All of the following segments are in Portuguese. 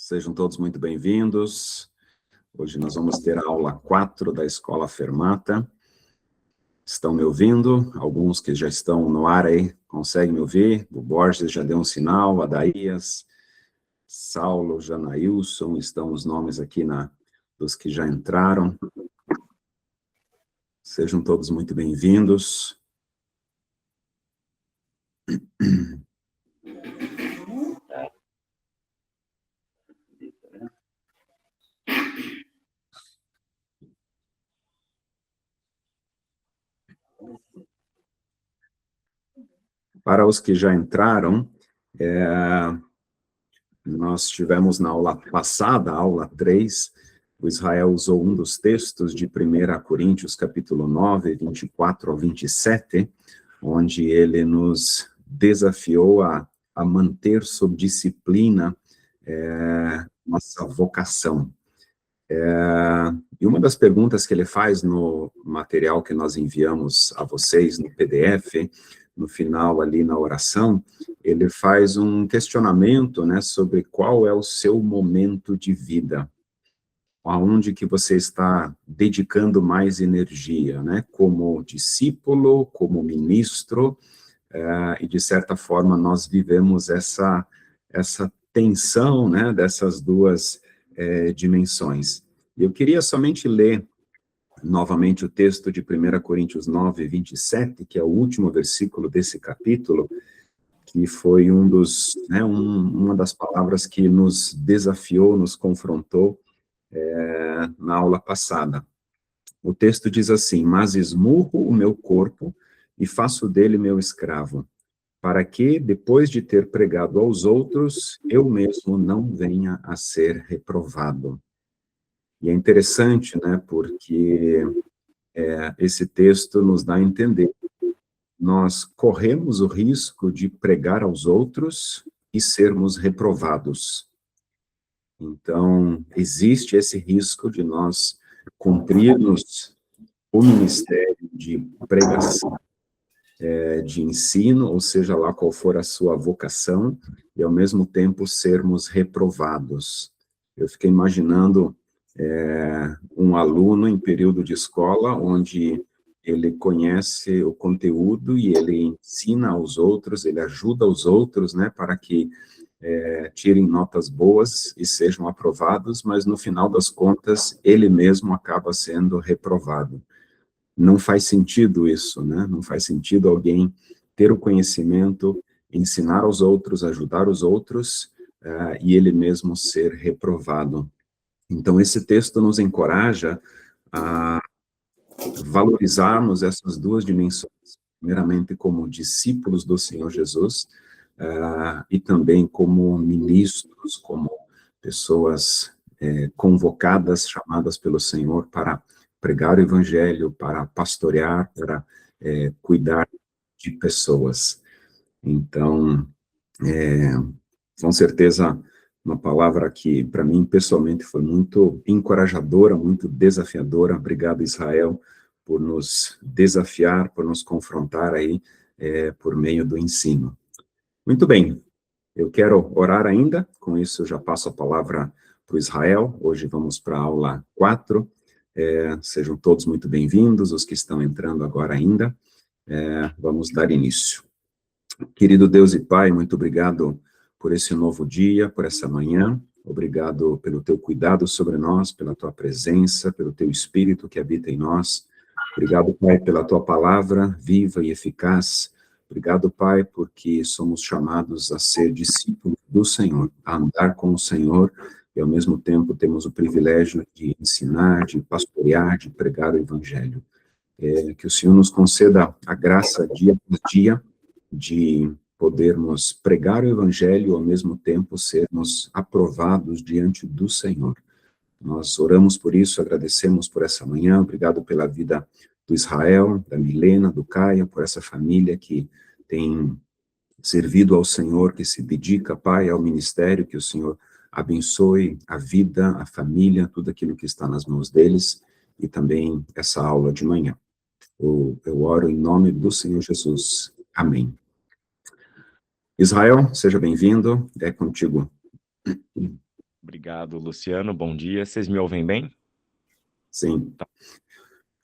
Sejam todos muito bem-vindos. Hoje nós vamos ter a aula 4 da Escola Fermata. Estão me ouvindo? Alguns que já estão no ar aí, conseguem me ouvir? O Borges já deu um sinal, Adaías, Saulo, Janailson, estão os nomes aqui dos que já entraram. Sejam todos muito bem-vindos. Para os que já entraram, nós tivemos na aula passada, aula 3, o Israel usou um dos textos de 1 Coríntios, capítulo 9, 24 ao 27, onde ele nos desafiou a manter sob disciplina nossa vocação. E uma das perguntas que ele faz no material que nós enviamos a vocês, no PDF, no final ali na oração, ele faz um questionamento, né, sobre qual é o seu momento de vida, aonde que você está dedicando mais energia, né, como discípulo, como ministro, e de certa forma nós vivemos essa tensão, né, dessas duas dimensões. Eu queria somente ler novamente o texto de 1 Coríntios 9, 27, que é o último versículo desse capítulo, que foi uma das palavras que nos desafiou, nos confrontou na aula passada. O texto diz assim: mas esmurro o meu corpo e faço dele meu escravo, para que, depois de ter pregado aos outros, eu mesmo não venha a ser reprovado. E é interessante, né, porque esse texto nos dá a entender. Nós corremos o risco de pregar aos outros e sermos reprovados. Então, existe esse risco de nós cumprirmos o ministério de pregação, de ensino, ou seja lá qual for a sua vocação, e ao mesmo tempo sermos reprovados. Eu fiquei imaginando um aluno em período de escola, onde ele conhece o conteúdo e ele ensina aos outros, ele ajuda os outros, né, para que tirem notas boas e sejam aprovados, mas no final das contas, ele mesmo acaba sendo reprovado. Não faz sentido isso, né? Não faz sentido alguém ter o conhecimento, ensinar aos outros, ajudar os outros, e ele mesmo ser reprovado. Então, esse texto nos encoraja a valorizarmos essas duas dimensões, primeiramente como discípulos do Senhor Jesus, e também como ministros, como pessoas convocadas, chamadas pelo Senhor para pregar o Evangelho, para pastorear, para cuidar de pessoas. Então, com certeza, uma palavra que, para mim, pessoalmente, foi muito encorajadora, muito desafiadora. Obrigado, Israel, por nos desafiar, por nos confrontar aí, por meio do ensino. Muito bem, eu quero orar ainda, com isso eu já passo a palavra para o Israel. Hoje vamos para a aula 4. Sejam todos muito bem-vindos, os que estão entrando agora ainda. Vamos dar início. Querido Deus e Pai, muito obrigado por esse novo dia, por essa manhã. Obrigado pelo teu cuidado sobre nós, pela tua presença, pelo teu Espírito que habita em nós. Obrigado, Pai, pela tua palavra viva e eficaz. Obrigado, Pai, porque somos chamados a ser discípulos do Senhor, a andar com o Senhor, e ao mesmo tempo temos o privilégio de ensinar, de pastorear, de pregar o Evangelho. Que o Senhor nos conceda a graça dia por dia de podermos pregar o Evangelho e ao mesmo tempo sermos aprovados diante do Senhor. Nós oramos por isso, agradecemos por essa manhã, obrigado pela vida do Israel, da Milena, do Caia, por essa família que tem servido ao Senhor, que se dedica, Pai, ao ministério, que o Senhor abençoe a vida, a família, tudo aquilo que está nas mãos deles, e também essa aula de manhã. Eu oro em nome do Senhor Jesus. Amém. Israel, seja bem-vindo, é contigo. Obrigado, Luciano. Bom dia. Vocês me ouvem bem? Sim.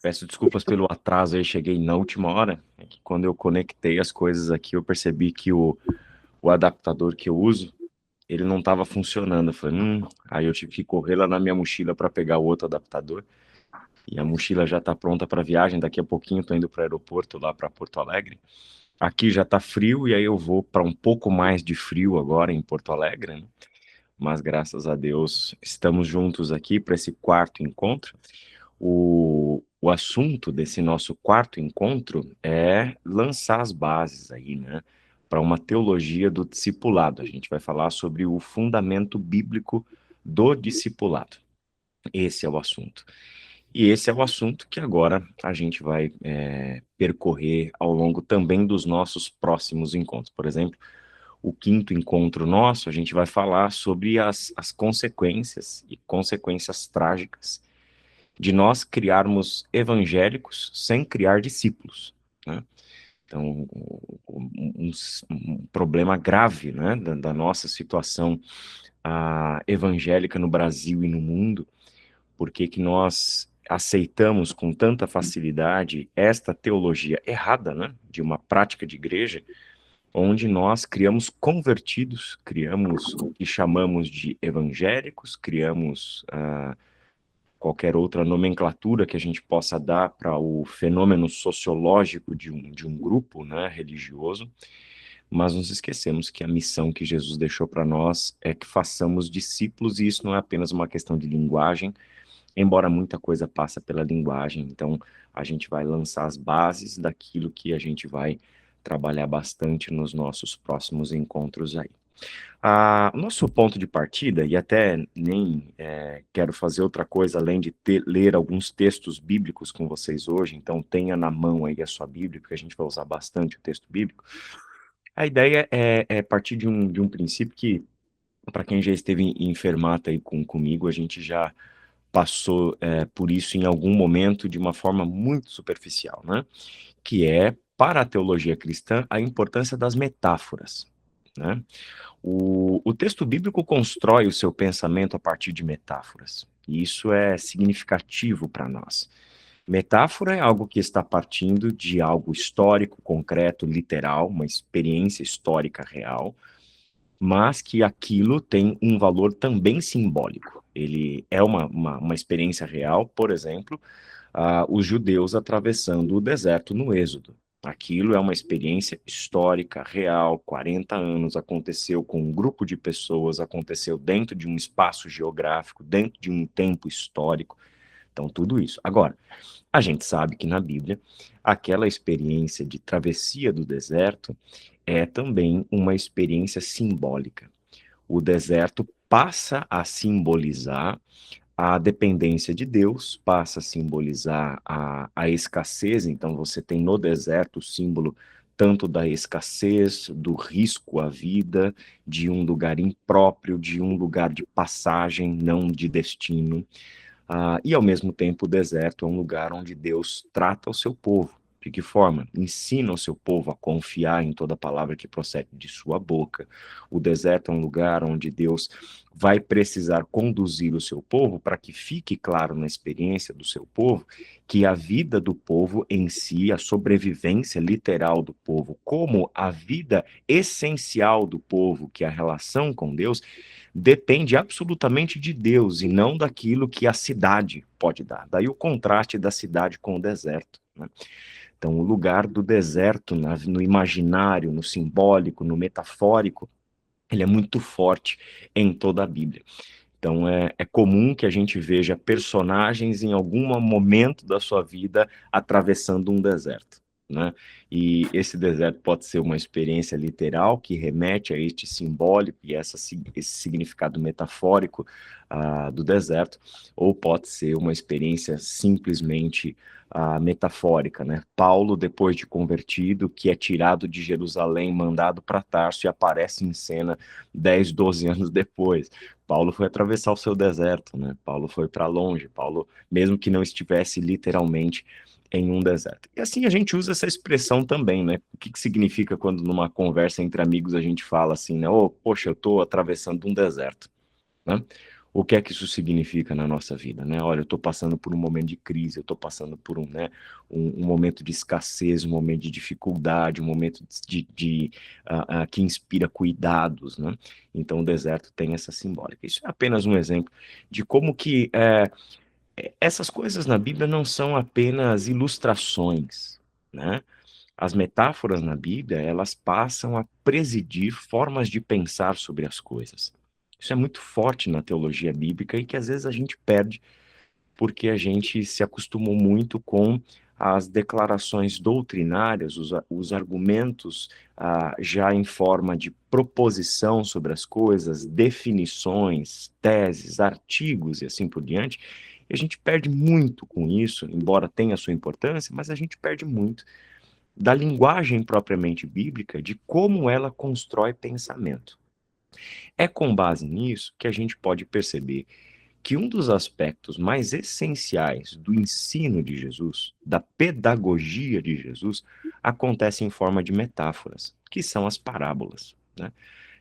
Peço desculpas pelo atraso aí, cheguei na última hora. É que quando eu conectei as coisas aqui, eu percebi que o adaptador que eu uso, ele não estava funcionando. Eu falei, Aí eu tive que correr lá na minha mochila para pegar o outro adaptador. E a mochila já está pronta para viagem. Daqui a pouquinho estou indo para o aeroporto, lá para Porto Alegre. Aqui já está frio e aí eu vou para um pouco mais de frio agora em Porto Alegre, né? Mas graças a Deus estamos juntos aqui para esse quarto encontro. O assunto desse nosso quarto encontro é lançar as bases aí, né, para uma teologia do discipulado. A gente vai falar sobre o fundamento bíblico do discipulado. Esse é o assunto. E esse é o assunto que agora a gente vai percorrer ao longo também dos nossos próximos encontros. Por exemplo, o quinto encontro nosso, a gente vai falar sobre as consequências e consequências trágicas de nós criarmos evangélicos sem criar discípulos, né? Então, um problema grave, né, da nossa situação evangélica no Brasil e no mundo, porque que nós aceitamos com tanta facilidade esta teologia errada, né, de uma prática de igreja, onde nós criamos convertidos, criamos o que chamamos de evangélicos, criamos qualquer outra nomenclatura que a gente possa dar para o fenômeno sociológico de um grupo, né, religioso, mas nos esquecemos que a missão que Jesus deixou para nós é que façamos discípulos, e isso não é apenas uma questão de linguagem, embora muita coisa passa pela linguagem. Então a gente vai lançar as bases daquilo que a gente vai trabalhar bastante nos nossos próximos encontros aí. O nosso ponto de partida, e até nem quero fazer outra coisa além de ler alguns textos bíblicos com vocês hoje, então tenha na mão aí a sua Bíblia, porque a gente vai usar bastante o texto bíblico. A ideia é partir de um princípio que, para quem já esteve em Fermata aí comigo, a gente já passou por isso em algum momento de uma forma muito superficial, né? Que é, para a teologia cristã, a importância das metáforas, né? O texto bíblico constrói o seu pensamento a partir de metáforas, e isso é significativo para nós. Metáfora é algo que está partindo de algo histórico, concreto, literal, uma experiência histórica real, mas que aquilo tem um valor também simbólico. Ele é uma experiência real, por exemplo, os judeus atravessando o deserto no Êxodo. Aquilo é uma experiência histórica, real, 40 anos, aconteceu com um grupo de pessoas, aconteceu dentro de um espaço geográfico, dentro de um tempo histórico. Então, tudo isso. Agora, a gente sabe que na Bíblia, aquela experiência de travessia do deserto é também uma experiência simbólica. O deserto passa a simbolizar a dependência de Deus, passa a simbolizar a escassez. Então você tem no deserto o símbolo tanto da escassez, do risco à vida, de um lugar impróprio, de um lugar de passagem, não de destino. E ao mesmo tempo o deserto é um lugar onde Deus trata o seu povo. De que forma? Ensina o seu povo a confiar em toda palavra que procede de sua boca. O deserto é um lugar onde Deus vai precisar conduzir o seu povo para que fique claro na experiência do seu povo que a vida do povo em si, a sobrevivência literal do povo, como a vida essencial do povo, que é a relação com Deus, depende absolutamente de Deus e não daquilo que a cidade pode dar. Daí o contraste da cidade com o deserto, né? Então, o lugar do deserto no imaginário, no simbólico, no metafórico, ele é muito forte em toda a Bíblia. Então, é comum que a gente veja personagens em algum momento da sua vida atravessando um deserto, né? E esse deserto pode ser uma experiência literal que remete a este simbólico e esse significado metafórico do deserto, ou pode ser uma experiência simplesmente metafórica, né? Paulo, depois de convertido, que é tirado de Jerusalém, mandado para Tarso e aparece em cena 10, 12 anos depois. Paulo foi atravessar o seu deserto, né? Paulo foi para longe, Paulo, mesmo que não estivesse literalmente em um deserto. E assim a gente usa essa expressão também, né? O que significa quando numa conversa entre amigos a gente fala assim, né? Oh, poxa, eu estou atravessando um deserto, né? O que é que isso significa na nossa vida, né? Olha, eu estou passando por um momento de crise, eu estou passando por um momento de escassez, um momento de dificuldade, um momento que inspira cuidados, né? Então o deserto tem essa simbólica. Isso é apenas um exemplo de como que essas coisas na Bíblia não são apenas ilustrações, né? As metáforas na Bíblia, elas passam a presidir formas de pensar sobre as coisas. Isso é muito forte na teologia bíblica e que às vezes a gente perde porque a gente se acostumou muito com as declarações doutrinárias, os argumentos já em forma de proposição sobre as coisas, definições, teses, artigos e assim por diante. E a gente perde muito com isso, embora tenha sua importância, mas a gente perde muito da linguagem propriamente bíblica, de como ela constrói pensamento. É com base nisso que a gente pode perceber que um dos aspectos mais essenciais do ensino de Jesus, da pedagogia de Jesus, acontece em forma de metáforas, que são as parábolas, né?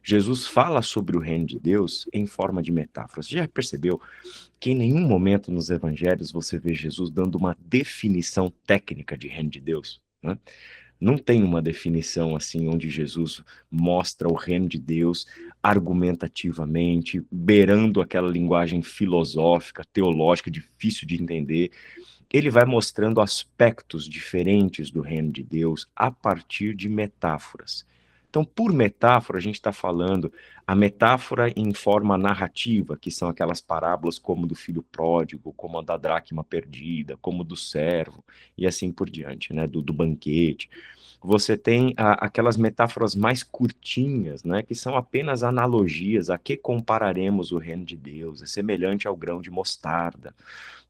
Jesus fala sobre o reino de Deus em forma de metáforas. Já percebeu que em nenhum momento nos evangelhos você vê Jesus dando uma definição técnica de reino de Deus, né? Não tem uma definição assim onde Jesus mostra o reino de Deus argumentativamente, beirando aquela linguagem filosófica, teológica, difícil de entender. Ele vai mostrando aspectos diferentes do reino de Deus a partir de metáforas. Então, por metáfora, a gente está falando a metáfora em forma narrativa, que são aquelas parábolas como do filho pródigo, como a da dracma perdida, como do servo, e assim por diante, né, do banquete. Você tem aquelas metáforas mais curtinhas, né, que são apenas analogias, a que compararemos o reino de Deus, é semelhante ao grão de mostarda,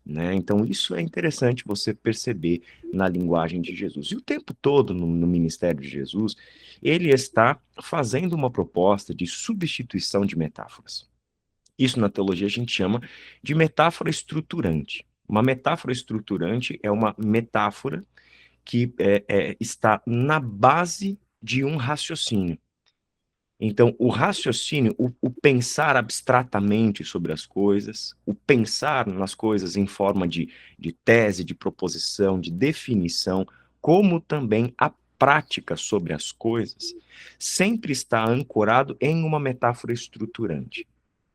né? Então, isso é interessante você perceber na linguagem de Jesus. E o tempo todo no ministério de Jesus, ele está fazendo uma proposta de substituição de metáforas. Isso na teologia a gente chama de metáfora estruturante. Uma metáfora estruturante é uma metáfora que está na base de um raciocínio. Então, o raciocínio, o pensar abstratamente sobre as coisas, o pensar nas coisas em forma de tese, de proposição, de definição, como também a prática sobre as coisas, sempre está ancorado em uma metáfora estruturante.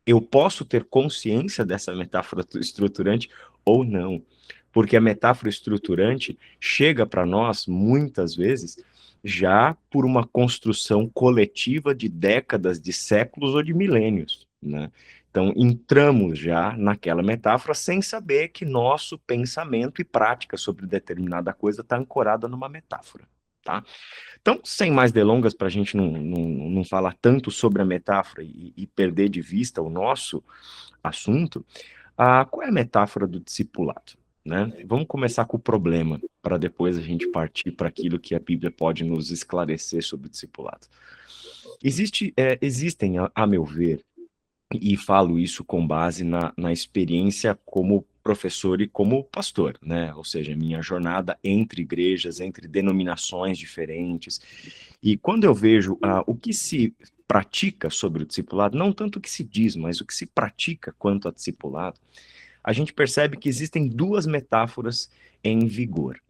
Eu posso ter consciência dessa metáfora estruturante ou não, porque a metáfora estruturante chega para nós, muitas vezes, já por uma construção coletiva de décadas, de séculos ou de milênios, né? Então, entramos já naquela metáfora sem saber que nosso pensamento e prática sobre determinada coisa está ancorada numa metáfora, tá? Então, sem mais delongas, para a gente não falar tanto sobre a metáfora e perder de vista o nosso assunto, qual é a metáfora do discipulado? Né? Vamos começar com o problema, para depois a gente partir para aquilo que a Bíblia pode nos esclarecer sobre o discipulado. Existem, a meu ver, e falo isso com base na experiência como professor e como pastor, né? Ou seja, minha jornada entre igrejas, entre denominações diferentes. E quando eu vejo o que se pratica sobre o discipulado, não tanto o que se diz, mas o que se pratica quanto a discipulado, a gente percebe que existem duas metáforas em vigor.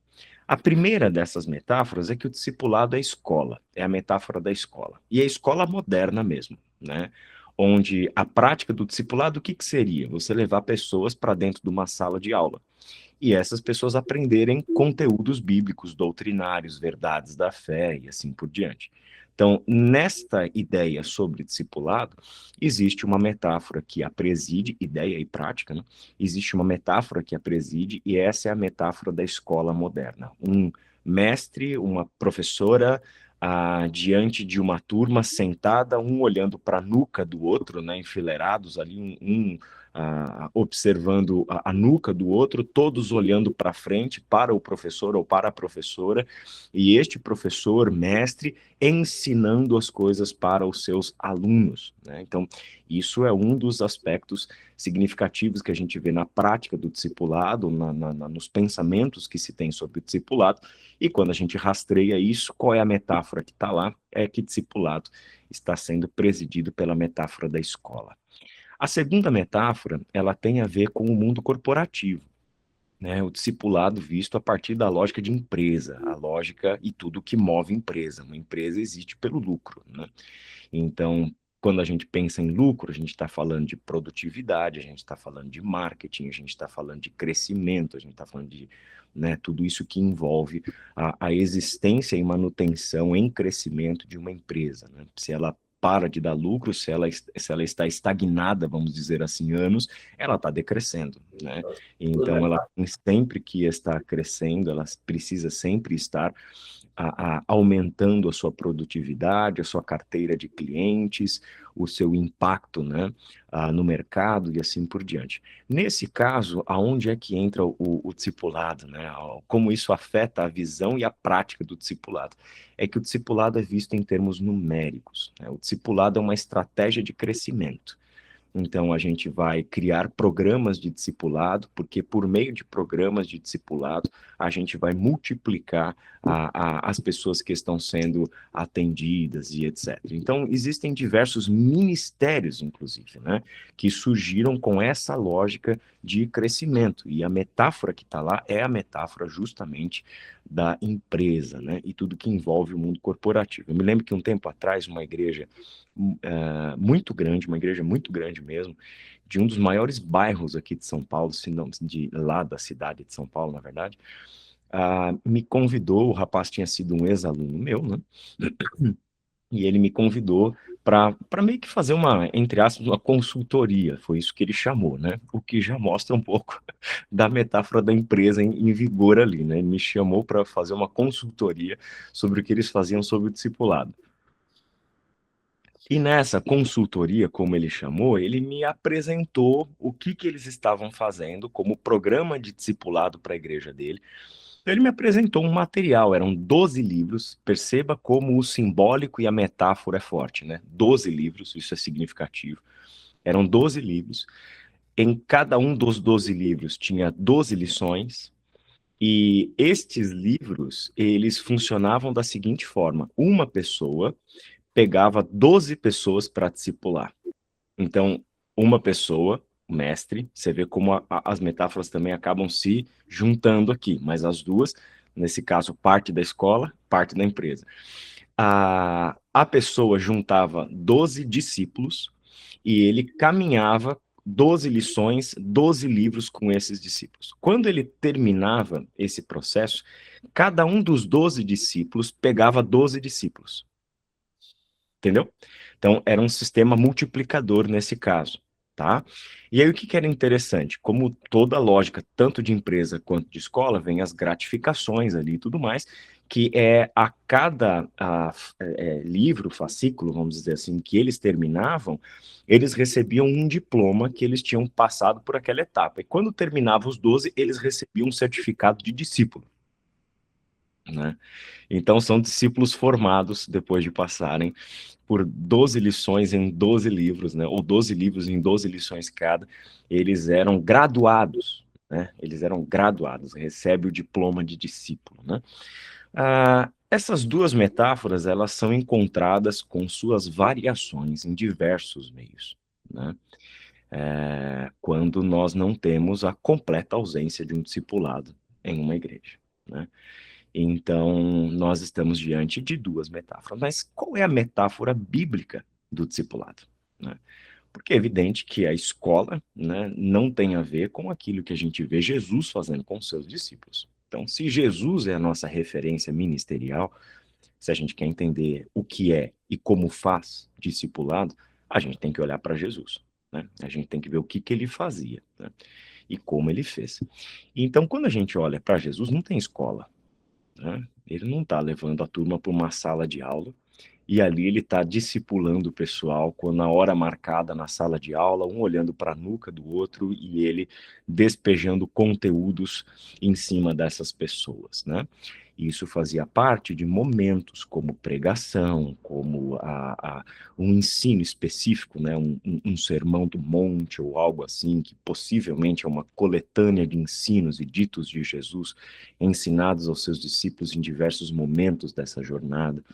A primeira dessas metáforas é que o discipulado é escola, é a metáfora da escola. E é a escola moderna mesmo, né? Onde a prática do discipulado, o que seria? Você levar pessoas para dentro de uma sala de aula. E essas pessoas aprenderem conteúdos bíblicos, doutrinários, verdades da fé e assim por diante. Então, nesta ideia sobre discipulado, existe uma metáfora que a preside, ideia e prática, né? Existe uma metáfora que a preside, e essa é a metáfora da escola moderna. Um mestre, uma professora, diante de uma turma sentada, um olhando para a nuca do outro, né, enfileirados ali, observando a nuca do outro, todos olhando para frente, para o professor ou para a professora, e este professor, mestre, ensinando as coisas para os seus alunos, né? Então, isso é um dos aspectos significativos que a gente vê na prática do discipulado, nos pensamentos que se tem sobre o discipulado, e quando a gente rastreia isso, qual é a metáfora que está lá? É que discipulado está sendo presidido pela metáfora da escola. A segunda metáfora, ela tem a ver com o mundo corporativo, né? O discipulado visto a partir da lógica de empresa, a lógica e tudo que move empresa. Uma empresa existe pelo lucro, né? Então, quando a gente pensa em lucro, a gente está falando de produtividade, a gente está falando de marketing, a gente está falando de crescimento, a gente está falando de, né, tudo isso que envolve a existência e manutenção em crescimento de uma empresa, né? Se ela para de dar lucro, se ela está estagnada, vamos dizer assim, anos, ela está decrescendo, né? Então, ela tem sempre que estar crescendo, ela precisa sempre estar aumentando a sua produtividade, a sua carteira de clientes, o seu impacto, né, no mercado e assim por diante. Nesse caso, aonde é que entra o discipulado, né? Como isso afeta a visão e a prática do discipulado? É que o discipulado é visto em termos numéricos, né? O discipulado é uma estratégia de crescimento. Então, a gente vai criar programas de discipulado, porque por meio de programas de discipulado, a gente vai multiplicar as pessoas que estão sendo atendidas e etc. Então, existem diversos ministérios, inclusive, né, que surgiram com essa lógica de crescimento. E a metáfora que está lá é a metáfora justamente da empresa, né, e tudo que envolve o mundo corporativo. Eu me lembro que um tempo atrás, uma igreja muito grande, uma igreja muito grande mesmo, de um dos maiores bairros aqui de São Paulo, se não de lá da cidade de São Paulo, na verdade, me convidou, o rapaz tinha sido um ex-aluno meu, né? E ele me convidou para meio que fazer uma, entre aspas, uma consultoria, foi isso que ele chamou, né? O que já mostra um pouco da metáfora da empresa em vigor ali, né? Ele me chamou para fazer uma consultoria sobre o que eles faziam sobre o discipulado. E nessa consultoria, como ele chamou, ele me apresentou o que eles estavam fazendo como programa de discipulado para a igreja dele. Então, ele me apresentou um material, eram 12 livros. Perceba como o simbólico e a metáfora é forte, né? 12 livros, isso é significativo. Eram 12 livros. Em cada um dos 12 livros tinha 12 lições. E estes livros, eles funcionavam da seguinte forma: uma pessoa pegava 12 pessoas para discipular. Então, uma pessoa, o mestre, você vê como as metáforas também acabam se juntando aqui, mas as duas, nesse caso, parte da escola, parte da empresa. A pessoa juntava 12 discípulos e ele caminhava 12 lições, 12 livros com esses discípulos. Quando ele terminava esse processo, cada um dos 12 discípulos pegava 12 discípulos. Entendeu? Então, era um sistema multiplicador nesse caso, tá? E aí, o que era interessante? Como toda lógica, tanto de empresa quanto de escola, vem as gratificações ali e tudo mais, que é a cada livro, fascículo, vamos dizer assim, que eles terminavam, eles recebiam um diploma que eles tinham passado por aquela etapa. E quando terminavam os 12, eles recebiam um certificado de discípulo, né? Então, são discípulos formados depois de passarem por 12 lições em 12 livros, né? Ou 12 livros em 12 lições cada. Eles eram graduados, né? Eles eram graduados, recebe o diploma de discípulo, né? Essas duas metáforas, elas são encontradas com suas variações em diversos meios, né? Quando nós não temos a completa ausência de um discipulado em uma igreja, né? Então, nós estamos diante de duas metáforas. Mas qual é a metáfora bíblica do discipulado, né? Porque é evidente que a escola, né, não tem a ver com aquilo que a gente vê Jesus fazendo com seus discípulos. Então, se Jesus é a nossa referência ministerial, se a gente quer entender o que é e como faz discipulado, a gente tem que olhar para Jesus, né? A gente tem que ver o que ele fazia, né? E como ele fez. Então, quando a gente olha para Jesus, não tem escola, né? Ele não está levando a turma para uma sala de aula e ali ele está discipulando o pessoal na hora marcada na sala de aula, um olhando para a nuca do outro e ele despejando conteúdos em cima dessas pessoas, né? Isso fazia parte de momentos como pregação, como um ensino específico, né? Um sermão do monte ou algo assim, que possivelmente é uma coletânea de ensinos e ditos de Jesus ensinados aos seus discípulos em diversos momentos dessa jornada.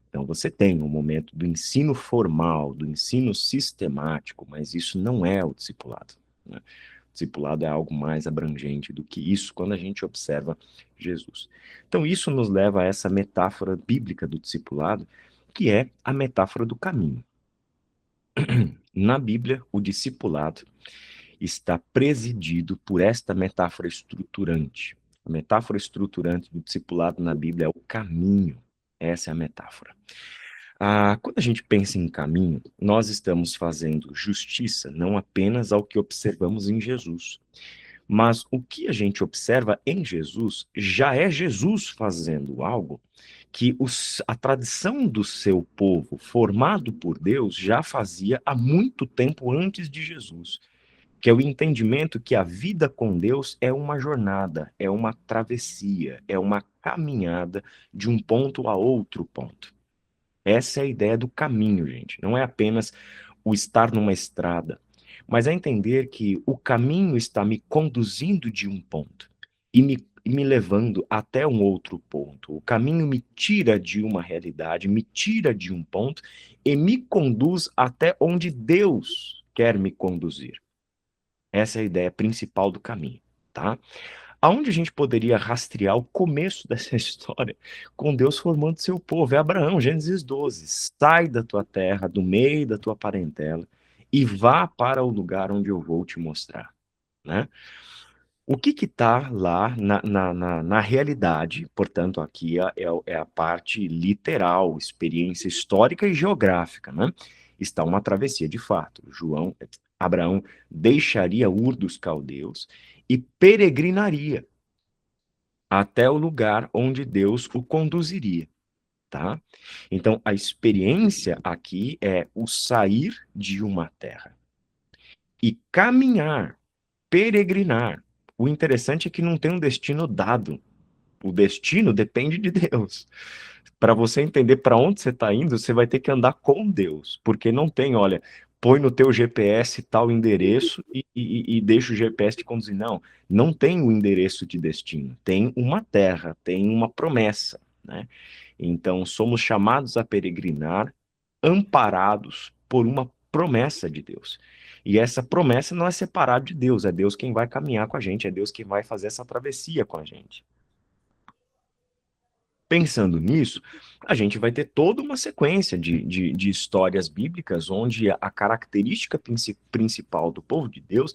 Então, você tem um momento do ensino formal, do ensino sistemático, mas isso não é o discipulado, né? O discipulado é algo mais abrangente do que isso quando a gente observa Jesus. Então, isso nos leva a essa metáfora bíblica do discipulado, que é a metáfora do caminho. Na Bíblia, o discipulado está presidido por esta metáfora estruturante. A metáfora estruturante do discipulado na Bíblia é o caminho. Essa é a metáfora. Quando a gente pensa em caminho, nós estamos fazendo justiça não apenas ao que observamos em Jesus, mas o que a gente observa em Jesus já é Jesus fazendo algo que a tradição do seu povo, formado por Deus, já fazia há muito tempo antes de Jesus, que é o entendimento que a vida com Deus é uma jornada, é uma travessia, é uma caminhada de um ponto a outro ponto. Essa é a ideia do caminho, gente. Não é apenas o estar numa estrada, mas é entender que o caminho está me conduzindo de um ponto e me levando até um outro ponto. O caminho me tira de uma realidade, me tira de um ponto e me conduz até onde Deus quer me conduzir. Essa é a ideia principal do caminho, tá? Aonde a gente poderia rastrear o começo dessa história com Deus formando seu povo? É Abraão, Gênesis 12. Sai da tua terra, do meio da tua parentela, e vá para o lugar onde eu vou te mostrar, né? O que está lá na realidade, portanto, aqui é a parte literal, experiência histórica e geográfica, né? Está uma travessia de fato. Abraão deixaria Ur dos Caldeus e peregrinaria até o lugar onde Deus o conduziria, tá? Então, a experiência aqui é o sair de uma terra e caminhar, peregrinar. O interessante é que não tem um destino dado. O destino depende de Deus. Para você entender para onde você está indo, você vai ter que andar com Deus, porque não tem, olha, põe no teu GPS tal endereço e deixa o GPS te conduzir. Não, não tem o endereço de destino, tem uma terra, tem uma promessa, né? Então, somos chamados a peregrinar, amparados por uma promessa de Deus. E essa promessa não é separada de Deus, é Deus quem vai caminhar com a gente, é Deus quem vai fazer essa travessia com a gente. Pensando nisso, a gente vai ter toda uma sequência de histórias bíblicas onde a característica principal do povo de Deus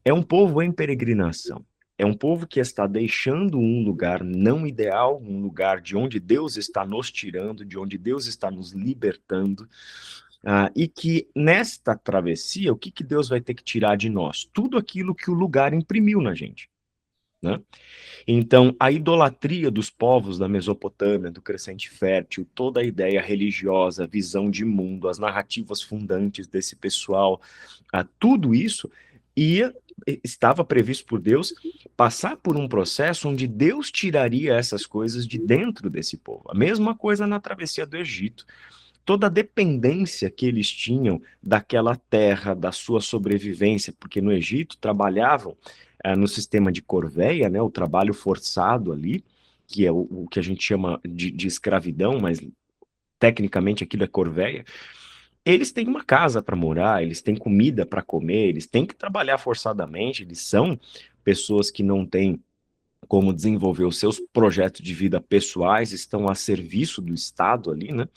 é um povo em peregrinação. É um povo que está deixando um lugar não ideal, um lugar de onde Deus está nos tirando, de onde Deus está nos libertando, e que nesta travessia, o que Deus vai ter que tirar de nós? Tudo aquilo que o lugar imprimiu na gente, né? Então, a idolatria dos povos da Mesopotâmia, do Crescente Fértil, toda a ideia religiosa, a visão de mundo, as narrativas fundantes desse pessoal, tudo isso estava previsto por Deus passar por um processo onde Deus tiraria essas coisas de dentro desse povo. A mesma coisa na travessia do Egito. Toda a dependência que eles tinham daquela terra, da sua sobrevivência, porque no Egito trabalhavam no sistema de corveia, né, o trabalho forçado ali, que é o que a gente chama de escravidão, mas tecnicamente aquilo é corveia. Eles têm uma casa para morar, eles têm comida para comer, eles têm que trabalhar forçadamente, eles são pessoas que não têm como desenvolver os seus projetos de vida pessoais, estão a serviço do Estado ali, né?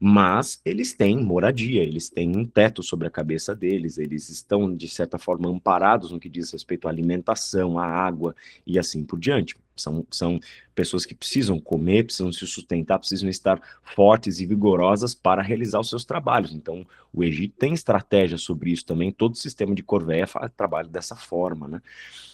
Mas eles têm moradia, eles têm um teto sobre a cabeça deles, eles estão, de certa forma, amparados no que diz respeito à alimentação, à água e assim por diante. São pessoas que precisam comer, precisam se sustentar, precisam estar fortes e vigorosas para realizar os seus trabalhos. Então, o Egito tem estratégia sobre isso também, todo o sistema de Corvéia trabalha dessa forma, né?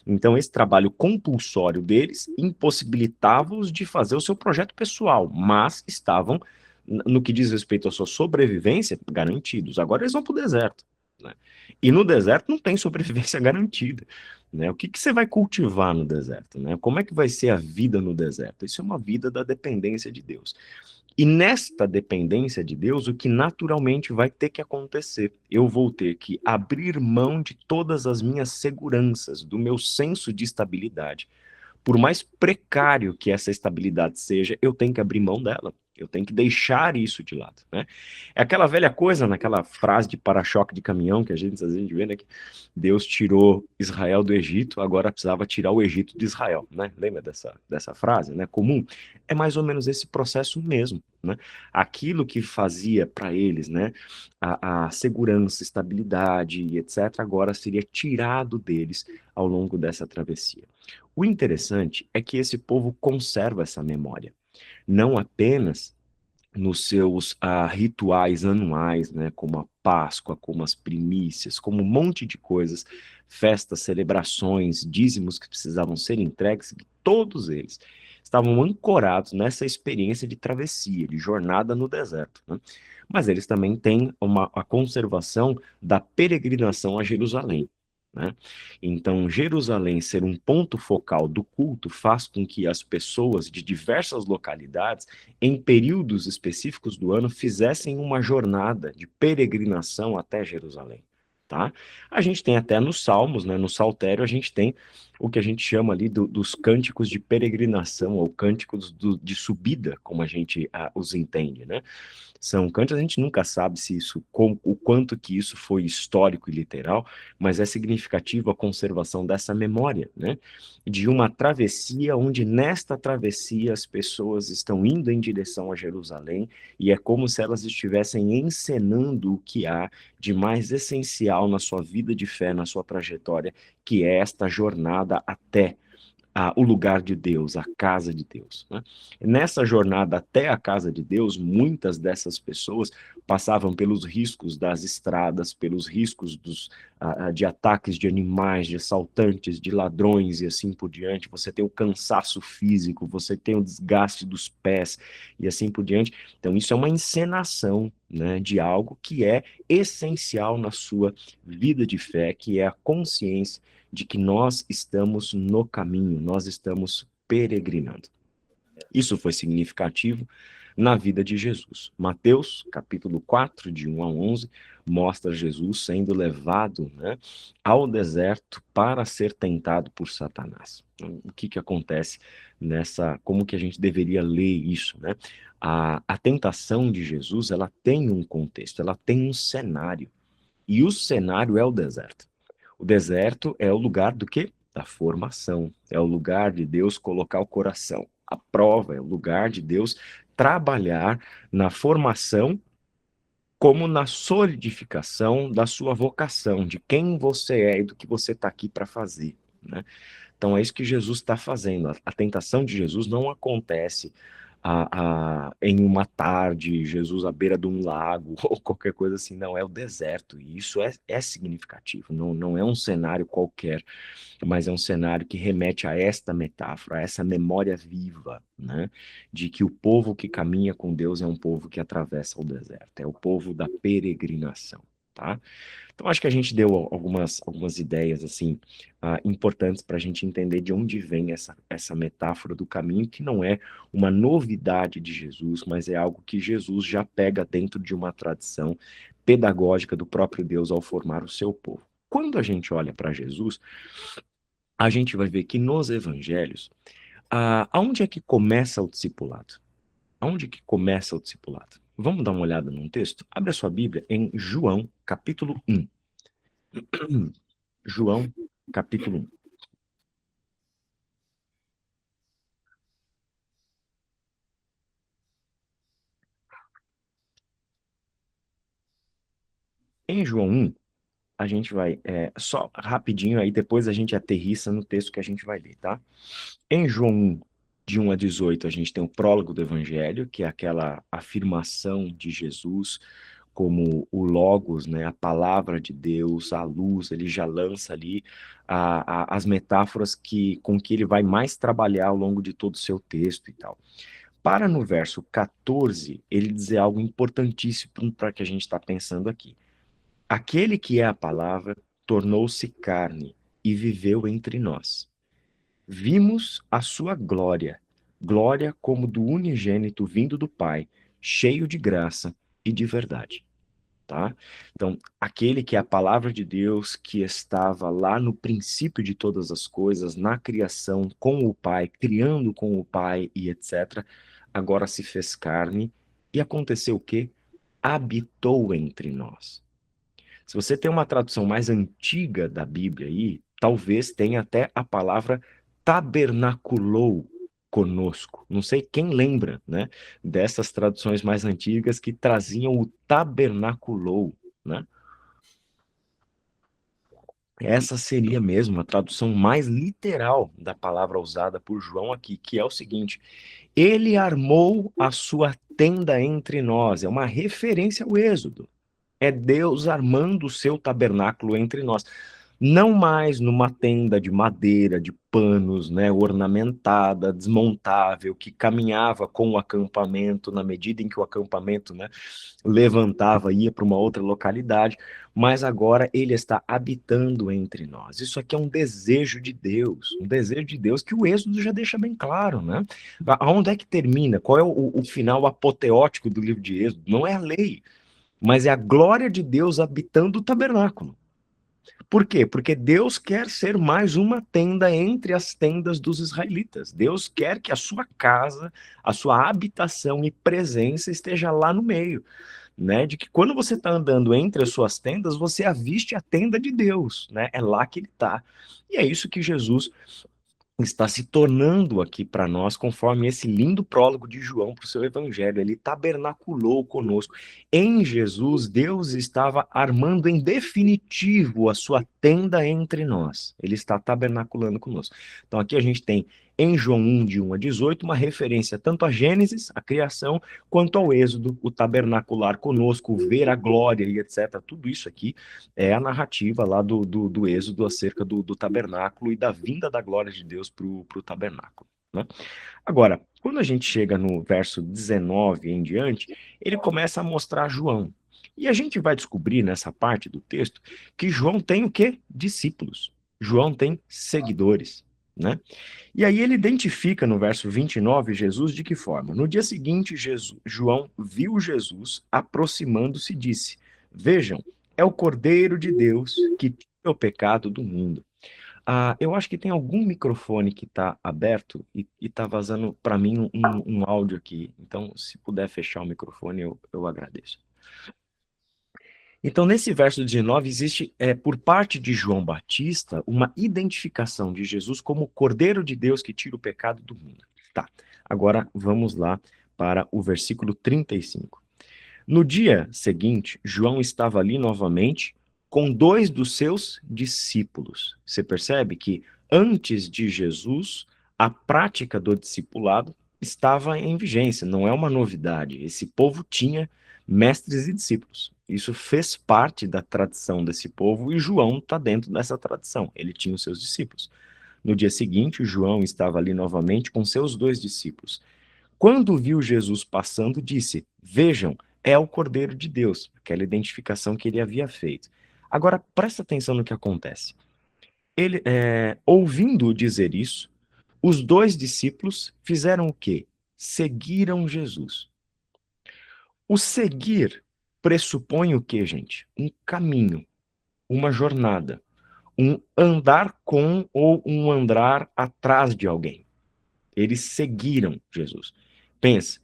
Então, esse trabalho compulsório deles impossibilitava-os de fazer o seu projeto pessoal, mas estavam, no que diz respeito à sua sobrevivência, garantidos. Agora eles vão para o deserto, né? E no deserto não tem sobrevivência garantida, né? O que você vai cultivar no deserto, né? Como é que vai ser a vida no deserto? Isso é uma vida da dependência de Deus. E nesta dependência de Deus, o que naturalmente vai ter que acontecer? Eu vou ter que abrir mão de todas as minhas seguranças, do meu senso de estabilidade. Por mais precário que essa estabilidade seja, eu tenho que abrir mão dela. Eu tenho que deixar isso de lado, né? É aquela velha coisa, naquela frase de para-choque de caminhão que a gente às vezes vê, né? Que Deus tirou Israel do Egito, agora precisava tirar o Egito de Israel, né? Lembra dessa frase, né? Comum. É mais ou menos esse processo mesmo, né? Aquilo que fazia para eles, né? A segurança, estabilidade e etc., agora seria tirado deles ao longo dessa travessia. O interessante é que esse povo conserva essa memória não apenas nos seus rituais anuais, né, como a Páscoa, como as primícias, como um monte de coisas, festas, celebrações, dízimos que precisavam ser entregues, todos eles estavam ancorados nessa experiência de travessia, de jornada no deserto, né? Mas eles também têm a conservação da peregrinação a Jerusalém, né? Então, Jerusalém ser um ponto focal do culto faz com que as pessoas de diversas localidades em períodos específicos do ano, fizessem uma jornada de peregrinação até Jerusalém, tá? A gente tem até nos Salmos, né, no Saltério, a gente tem o que a gente chama ali dos cânticos de peregrinação, ou cânticos de subida, como a gente os entende, né? São cânticos, a gente nunca sabe se isso, o quanto que isso foi histórico e literal, mas é significativo a conservação dessa memória, né? De uma travessia, onde nesta travessia as pessoas estão indo em direção a Jerusalém, e é como se elas estivessem encenando o que há de mais essencial na sua vida de fé, na sua trajetória, que é esta jornada até o lugar de Deus, a casa de Deus, né? Nessa jornada até a casa de Deus, muitas dessas pessoas passavam pelos riscos das estradas, pelos riscos de ataques de animais, de assaltantes, de ladrões e assim por diante. Você tem o cansaço físico, você tem o desgaste dos pés e assim por diante. Então, isso é uma encenação, né, de algo que é essencial na sua vida de fé, que é a consciência de que nós estamos no caminho, nós estamos peregrinando. Isso foi significativo na vida de Jesus. Mateus, capítulo 4, de 1 a 11, mostra Jesus sendo levado, né, ao deserto para ser tentado por Satanás. O que acontece como que a gente deveria ler isso, né? A tentação de Jesus, ela tem um contexto, ela tem um cenário, e o cenário é o deserto. O deserto é o lugar do quê? Da formação. É o lugar de Deus colocar o coração. A prova é o lugar de Deus trabalhar na formação como na solidificação da sua vocação, de quem você é e do que você está aqui para fazer, né? Então é isso que Jesus está fazendo. A tentação de Jesus não acontece em uma tarde, Jesus à beira de um lago, ou qualquer coisa assim, não, é o deserto, e isso é significativo, não é um cenário qualquer, mas é um cenário que remete a esta metáfora, a essa memória viva, né, de que o povo que caminha com Deus é um povo que atravessa o deserto, é o povo da peregrinação, tá? Então, acho que a gente deu algumas ideias, assim, importantes para a gente entender de onde vem essa metáfora do caminho, que não é uma novidade de Jesus, mas é algo que Jesus já pega dentro de uma tradição pedagógica do próprio Deus ao formar o seu povo. Quando a gente olha para Jesus, a gente vai ver que nos evangelhos, aonde é que começa o discipulado? Aonde que começa o discipulado? Vamos dar uma olhada num texto? Abre a sua Bíblia em João, capítulo 1. João, capítulo 1. Em João 1, a gente vai, só rapidinho, aí depois a gente aterrissa no texto que a gente vai ler, tá? Em João 1, de 1 a 18, a gente tem o prólogo do Evangelho, que é aquela afirmação de Jesus como o Logos, né, a palavra de Deus, a luz. Ele já lança ali as metáforas com que ele vai mais trabalhar ao longo de todo o seu texto e tal. Para no verso 14, ele dizer algo importantíssimo para que a gente está pensando aqui. Aquele que é a palavra tornou-se carne e viveu entre nós. Vimos a sua glória, glória como do unigênito vindo do Pai, cheio de graça e de verdade. Tá? Então, aquele que é a palavra de Deus, que estava lá no princípio de todas as coisas, na criação, com o Pai, criando com o Pai e etc., agora se fez carne e aconteceu o quê? Habitou entre nós. Se você tem uma tradução mais antiga da Bíblia aí, talvez tenha até a palavra tabernaculou conosco. Não sei quem lembra, né, dessas traduções mais antigas que traziam o tabernaculou, né? Essa seria mesmo a tradução mais literal da palavra usada por João aqui, que é o seguinte: ele armou a sua tenda entre nós. É uma referência ao Êxodo. É Deus armando o seu tabernáculo entre nós. Não mais numa tenda de madeira, de panos, né, ornamentada, desmontável, que caminhava com o acampamento na medida em que o acampamento, né, levantava, ia para uma outra localidade, mas agora ele está habitando entre nós. Isso aqui é um desejo de Deus que o Êxodo já deixa bem claro, né? Aonde é que termina? Qual é o final apoteótico do livro de Êxodo? Não é a lei, mas é a glória de Deus habitando o tabernáculo. Por quê? Porque Deus quer ser mais uma tenda entre as tendas dos israelitas. Deus quer que a sua casa, a sua habitação e presença esteja lá no meio, né? De que quando você está andando entre as suas tendas, você aviste a tenda de Deus, né? É lá que ele está. E é isso que Jesus está se tornando aqui para nós, conforme esse lindo prólogo de João para o seu evangelho. Ele tabernaculou conosco. Em Jesus, Deus estava armando em definitivo a sua tenda entre nós. Ele está tabernaculando conosco. Então aqui a gente tem em João 1, de 1 a 18, uma referência tanto a Gênesis, a criação, quanto ao Êxodo, o tabernacular conosco, ver a glória e etc. Tudo isso aqui é a narrativa lá do Êxodo acerca do tabernáculo e da vinda da glória de Deus para o tabernáculo, né? Agora, quando a gente chega no verso 19 em diante, ele começa a mostrar João. E a gente vai descobrir nessa parte do texto que João tem o quê? Discípulos. João tem seguidores, né? E aí ele identifica no verso 29 Jesus de que forma? No dia seguinte, João viu Jesus aproximando-se e disse: vejam, é o Cordeiro de Deus que tira o pecado do mundo. Eu acho que tem algum microfone que está aberto e está vazando para mim um áudio aqui. Então, se puder fechar o microfone, eu agradeço. Então, nesse verso 19, existe, por parte de João Batista, uma identificação de Jesus como o Cordeiro de Deus que tira o pecado do mundo. Tá, agora vamos lá para o versículo 35. No dia seguinte, João estava ali novamente com 2 dos seus discípulos. Você percebe que antes de Jesus, a prática do discipulado estava em vigência, não é uma novidade. Esse povo tinha mestres e discípulos. Isso fez parte da tradição desse povo e João está dentro dessa tradição. Ele tinha os seus discípulos. No dia seguinte, João estava ali novamente com seus 2 discípulos. Quando viu Jesus passando, disse: vejam, é o Cordeiro de Deus, aquela identificação que ele havia feito. Agora, presta atenção no que acontece. Ele, ouvindo dizer isso, os 2 discípulos fizeram o quê? Seguiram Jesus. O seguir pressupõe o quê, gente? Um caminho, uma jornada, um andar com ou um andar atrás de alguém. Eles seguiram Jesus. Pensa,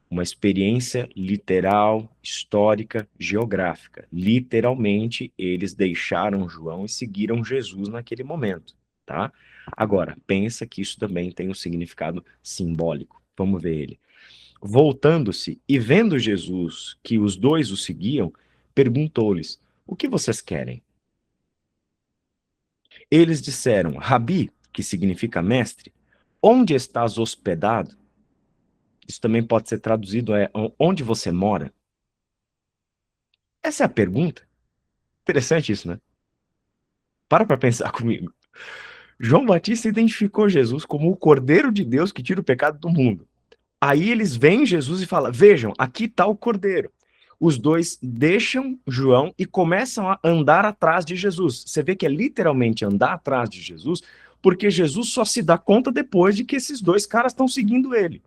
uma experiência literal, histórica, geográfica. Literalmente, eles deixaram João e seguiram Jesus naquele momento, tá? Agora, pensa que isso também tem um significado simbólico. Vamos ver ele. Voltando-se e vendo Jesus que os 2 o seguiam, perguntou-lhes: o que vocês querem? Eles disseram: Rabi, que significa mestre, onde estás hospedado? Isso também pode ser traduzido onde você mora? Essa é a pergunta. Interessante isso, né? Para pensar comigo. João Batista identificou Jesus como o Cordeiro de Deus que tira o pecado do mundo. Aí eles veem Jesus e falam: vejam, aqui está o Cordeiro. Os 2 deixam João e começam a andar atrás de Jesus. Você vê que é literalmente andar atrás de Jesus, porque Jesus só se dá conta depois de que esses 2 caras estão seguindo ele.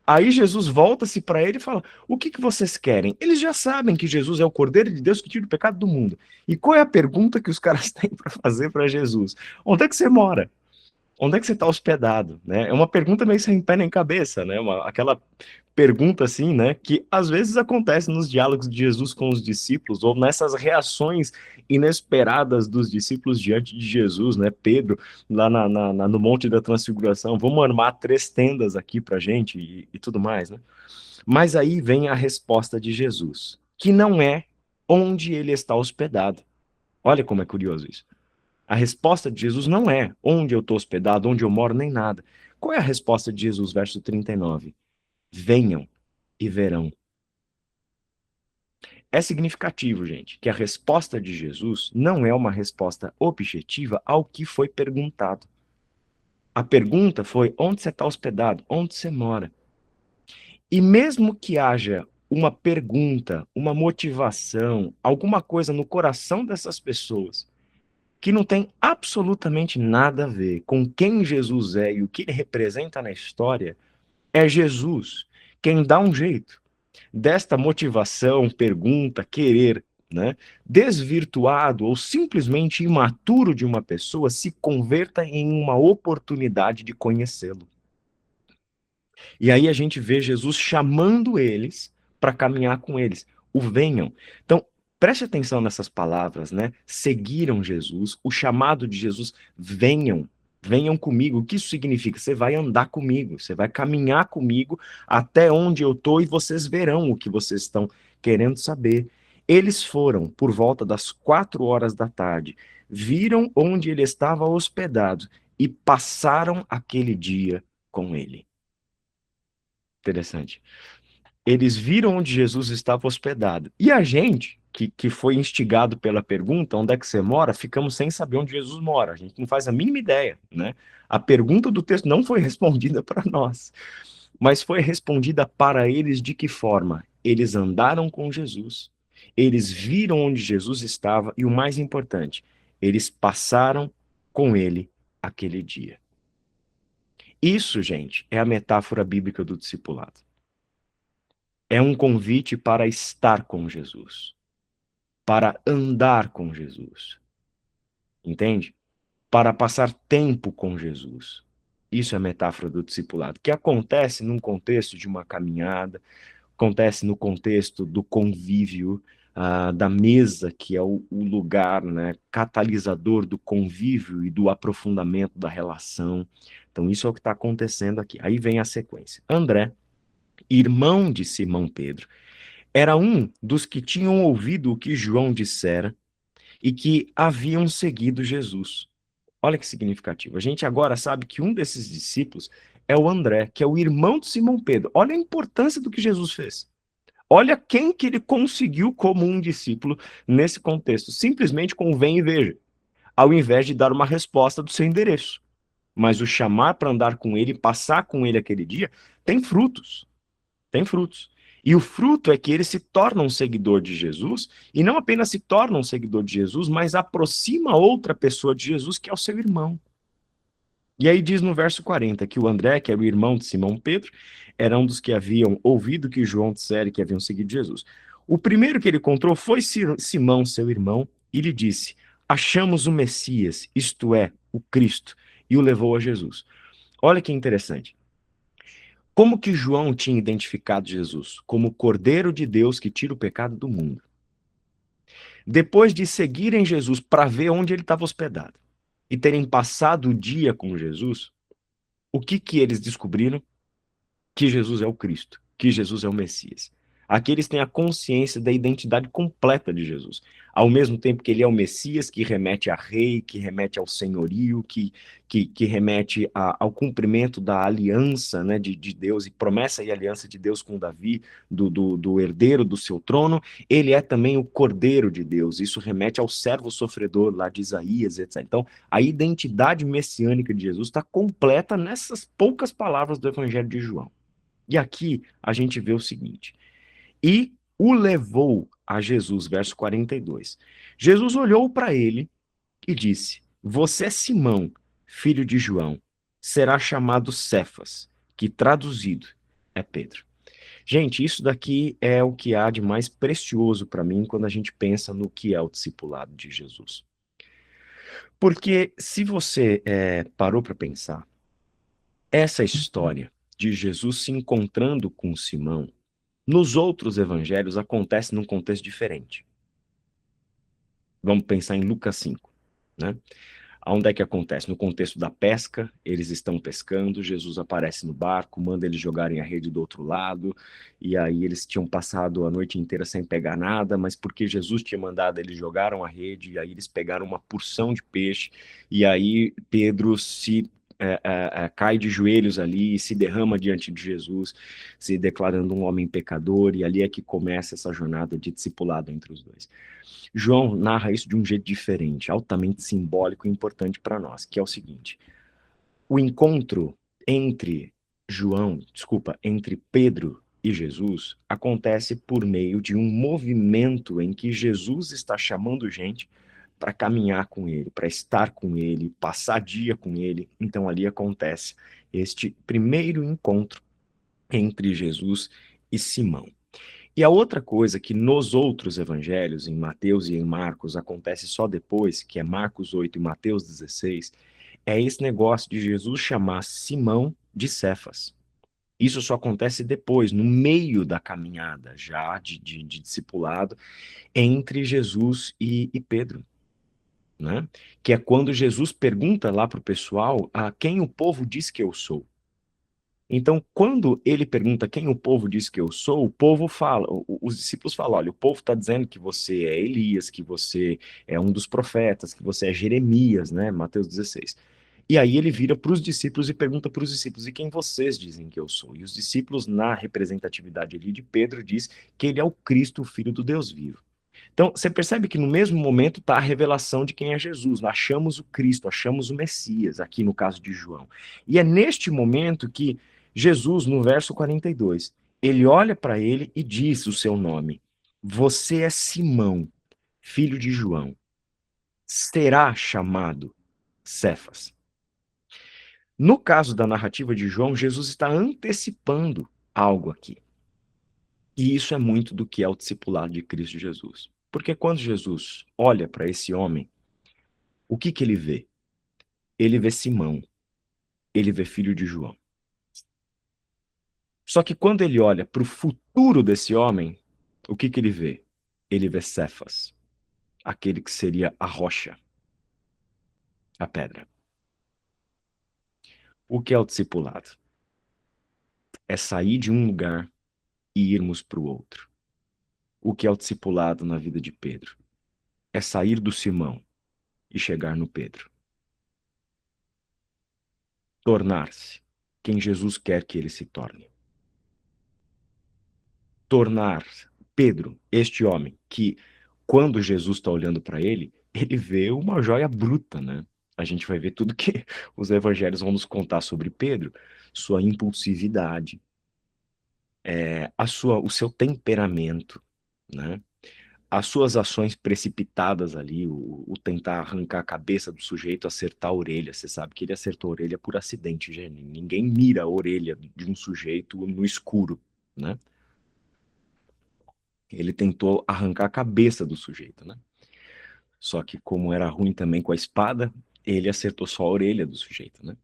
Aí Jesus volta-se para ele e fala: o que vocês querem? Eles já sabem que Jesus é o Cordeiro de Deus que tira o pecado do mundo. E qual é a pergunta que os caras têm para fazer para Jesus? Onde é que você mora? Onde é que você está hospedado, né? É uma pergunta meio sem pé nem cabeça, né? Aquela pergunta assim, né? Que às vezes acontece nos diálogos de Jesus com os discípulos ou nessas reações inesperadas dos discípulos diante de Jesus, né? Pedro, lá no Monte da Transfiguração, vamos armar 3 tendas aqui para gente e tudo mais, né? Mas aí vem a resposta de Jesus, que não é onde ele está hospedado. Olha como é curioso isso. A resposta de Jesus não é onde eu estou hospedado, onde eu moro, nem nada. Qual é a resposta de Jesus, verso 39? Venham e verão. É significativo, gente, que a resposta de Jesus não é uma resposta objetiva ao que foi perguntado. A pergunta foi: onde você está hospedado? Onde você mora? E mesmo que haja uma pergunta, uma motivação, alguma coisa no coração dessas pessoas que não tem absolutamente nada a ver com quem Jesus é e o que ele representa na história, é Jesus quem dá um jeito desta motivação, pergunta, querer, né, desvirtuado ou simplesmente imaturo de uma pessoa se converta em uma oportunidade de conhecê-lo. E aí a gente vê Jesus chamando eles para caminhar com eles. O venham. Então, preste atenção nessas palavras, né? Seguiram Jesus, o chamado de Jesus, venham. Venham comigo. O que isso significa? Você vai andar comigo, você vai caminhar comigo até onde eu estou e vocês verão o que vocês estão querendo saber. Eles foram por volta das 4 horas da tarde, viram onde ele estava hospedado e passaram aquele dia com ele. Interessante. Eles viram onde Jesus estava hospedado. E a gente, que foi instigado pela pergunta, onde é que você mora, ficamos sem saber onde Jesus mora. A gente não faz a mínima ideia, né? A pergunta do texto não foi respondida para nós, mas foi respondida para eles de que forma? Eles andaram com Jesus, eles viram onde Jesus estava e o mais importante, eles passaram com ele aquele dia. Isso, gente, é a metáfora bíblica do discipulado. É um convite para estar com Jesus, para andar com Jesus, entende? Para passar tempo com Jesus. Isso é a metáfora do discipulado, que acontece num contexto de uma caminhada, acontece no contexto do convívio, da mesa, que é o lugar, né, catalisador do convívio e do aprofundamento da relação. Então, isso é o que está acontecendo aqui. Aí vem a sequência. André, irmão de Simão Pedro, era um dos que tinham ouvido o que João dissera e que haviam seguido Jesus. Olha que significativo. A gente agora sabe que um desses discípulos é o André, que é o irmão de Simão Pedro. Olha a importância do que Jesus fez. Olha quem que ele conseguiu como um discípulo nesse contexto. Simplesmente com o vem e veja, ao invés de dar uma resposta do seu endereço. Mas o chamar para andar com ele, passar com ele aquele dia, tem frutos. Tem frutos. E o fruto é que ele se torna um seguidor de Jesus, e não apenas se torna um seguidor de Jesus, mas aproxima outra pessoa de Jesus, que é o seu irmão. E aí diz no verso 40 que o André, que era o irmão de Simão Pedro, era um dos que haviam ouvido que João dissera que haviam seguido Jesus. O primeiro que ele encontrou foi Simão, seu irmão, e lhe disse: achamos o Messias, isto é, o Cristo, e o levou a Jesus. Olha que interessante. Como que João tinha identificado Jesus? Como o Cordeiro de Deus que tira o pecado do mundo. Depois de seguirem Jesus para ver onde ele estava hospedado e terem passado o dia com Jesus, o que eles descobriram? Que Jesus é o Cristo, que Jesus é o Messias. Aqui eles têm a consciência da identidade completa de Jesus. Ao mesmo tempo que ele é o Messias, que remete a rei, que remete ao senhorio, que remete ao cumprimento da aliança, né, de Deus, e promessa e aliança de Deus com Davi, do herdeiro do seu trono. Ele é também o Cordeiro de Deus. Isso remete ao servo sofredor lá de Isaías, etc. Então, a identidade messiânica de Jesus está completa nessas poucas palavras do Evangelho de João. E aqui a gente vê o seguinte: e o levou a Jesus, verso 42. Jesus olhou para ele e disse: você é Simão, filho de João, será chamado Cefas, que traduzido é Pedro. Gente, isso daqui é o que há de mais precioso para mim quando a gente pensa no que é o discipulado de Jesus. Porque se você parou para pensar, essa história de Jesus se encontrando com Simão, nos outros evangelhos acontece num contexto diferente. Vamos pensar em Lucas 5, né? Onde é que acontece? No contexto da pesca, eles estão pescando, Jesus aparece no barco, manda eles jogarem a rede do outro lado, e aí eles tinham passado a noite inteira sem pegar nada, mas porque Jesus tinha mandado, eles jogaram a rede, e aí eles pegaram uma porção de peixe, e aí Pedro cai de joelhos ali e se derrama diante de Jesus, se declarando um homem pecador, e ali é que começa essa jornada de discipulado entre os dois. João narra isso de um jeito diferente, altamente simbólico e importante para nós, que é o seguinte: o encontro entre Pedro e Jesus acontece por meio de um movimento em que Jesus está chamando gente para caminhar com ele, para estar com ele, passar dia com ele. Então ali acontece este primeiro encontro entre Jesus e Simão. E a outra coisa que nos outros evangelhos, em Mateus e em Marcos, acontece só depois, que é Marcos 8 e Mateus 16, é esse negócio de Jesus chamar Simão de Cefas. Isso só acontece depois, no meio da caminhada já de discipulado entre Jesus e Pedro, né? Que é quando Jesus pergunta lá para o pessoal a quem o povo diz que eu sou. Então, quando ele pergunta quem o povo diz que eu sou, o povo fala, os discípulos falam: olha, o povo está dizendo que você é Elias, que você é um dos profetas, que você é Jeremias, né? Mateus 16. E aí ele vira para os discípulos e pergunta para os discípulos: e quem vocês dizem que eu sou? E os discípulos, na representatividade ali de Pedro, diz que ele é o Cristo, o Filho do Deus vivo. Então, você percebe que no mesmo momento está a revelação de quem é Jesus. Nós achamos o Cristo, achamos o Messias, aqui no caso de João. E é neste momento que Jesus, no verso 42, ele olha para ele e diz o seu nome: Você é Simão, filho de João. Será chamado Cefas. No caso da narrativa de João, Jesus está antecipando algo aqui. E isso é muito do que é o discipulado de Cristo Jesus. Porque quando Jesus olha para esse homem, o que ele vê? Ele vê Simão, ele vê filho de João. Só que quando ele olha para o futuro desse homem, o que ele vê? Ele vê Cefas, aquele que seria a rocha, a pedra. O que é o discipulado? É sair de um lugar e irmos para o outro. O que é o discipulado na vida de Pedro? É sair do Simão e chegar no Pedro. Tornar-se quem Jesus quer que ele se torne. Tornar Pedro, este homem, que quando Jesus está olhando para ele, ele vê uma joia bruta, né? A gente vai ver tudo que os evangelhos vão nos contar sobre Pedro, sua impulsividade, o seu temperamento, né? As suas ações precipitadas ali, o tentar arrancar a cabeça do sujeito, acertar a orelha. Você sabe que ele acertou a orelha por acidente, gente. Ninguém mira a orelha de um sujeito no escuro, né? Ele tentou arrancar a cabeça do sujeito, né? Só que como era ruim também com a espada, ele acertou só a orelha do sujeito, né?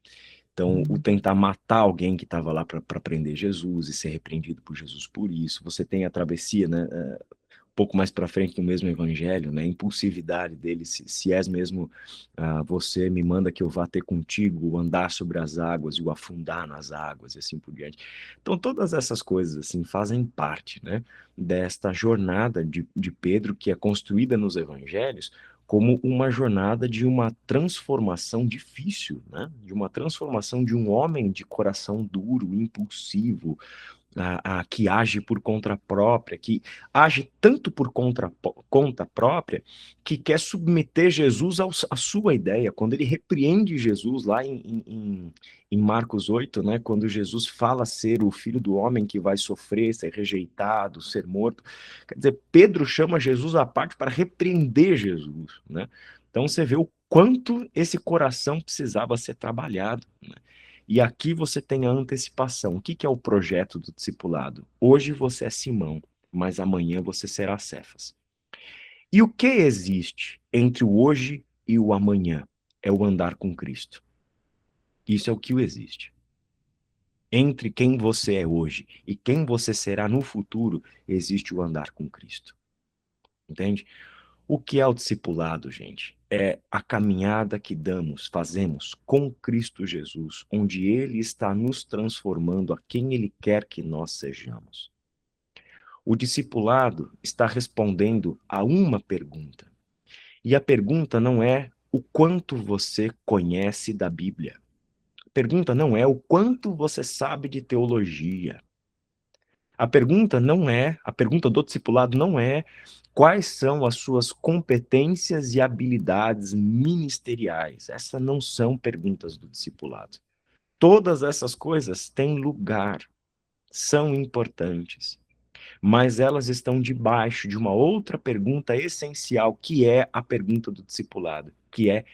Então, o tentar matar alguém que estava lá para prender Jesus e ser repreendido por Jesus por isso. Você tem a travessia, né? Um pouco mais para frente no mesmo evangelho, né? A impulsividade dele, se és mesmo você, me manda que eu vá ter contigo, andar sobre as águas e o afundar nas águas e assim por diante. Então, todas essas coisas assim fazem parte, né, desta jornada de Pedro que é construída nos evangelhos como uma jornada de uma transformação difícil, né? De uma transformação de um homem de coração duro, impulsivo, que age por conta própria, que age tanto por conta própria, que quer submeter Jesus à sua ideia. Quando ele repreende Jesus lá em Marcos 8, né, quando Jesus fala ser o filho do homem que vai sofrer, ser rejeitado, ser morto, quer dizer, Pedro chama Jesus à parte para repreender Jesus, né? Então você vê o quanto esse coração precisava ser trabalhado, né? E aqui você tem a antecipação. O que é o projeto do discipulado? Hoje você é Simão, mas amanhã você será Cefas. E o que existe entre o hoje e o amanhã é o andar com Cristo. Isso é o que existe. Entre quem você é hoje e quem você será no futuro, existe o andar com Cristo. Entende? O que é o discipulado, gente? É a caminhada que fazemos com Cristo Jesus, onde Ele está nos transformando a quem Ele quer que nós sejamos. O discipulado está respondendo a uma pergunta. E a pergunta não é o quanto você conhece da Bíblia. A pergunta não é o quanto você sabe de teologia. A pergunta do discipulado não é quais são as suas competências e habilidades ministeriais. Essas não são perguntas do discipulado. Todas essas coisas têm lugar, são importantes, mas elas estão debaixo de uma outra pergunta essencial, que é a pergunta do discipulado, que é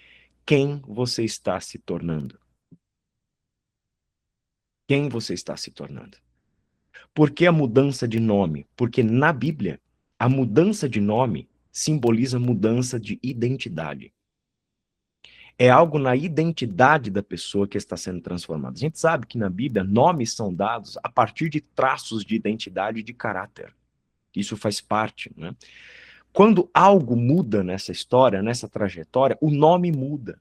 quem você está se tornando? Quem você está se tornando? Por que a mudança de nome? Porque na Bíblia, a mudança de nome simboliza mudança de identidade. É algo na identidade da pessoa que está sendo transformada. A gente sabe que na Bíblia, nomes são dados a partir de traços de identidade e de caráter. Isso faz parte, né? Quando algo muda nessa história, nessa trajetória, o nome muda,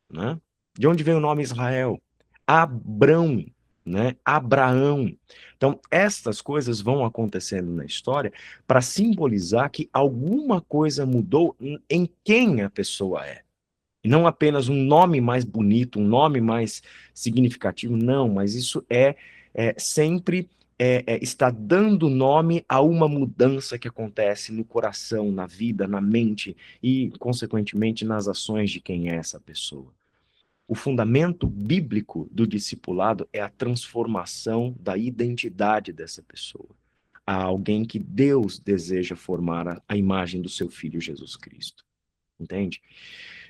né? De onde vem o nome Israel? Abrão, né? Abraão. Então, essas coisas vão acontecendo na história para simbolizar que alguma coisa mudou em quem a pessoa é. E não apenas um nome mais bonito, um nome mais significativo, não, mas isso sempre está dando nome a uma mudança que acontece no coração, na vida, na mente e, consequentemente, nas ações de quem é essa pessoa. O fundamento bíblico do discipulado é a transformação da identidade dessa pessoa a alguém que Deus deseja formar a imagem do seu Filho Jesus Cristo. Entende?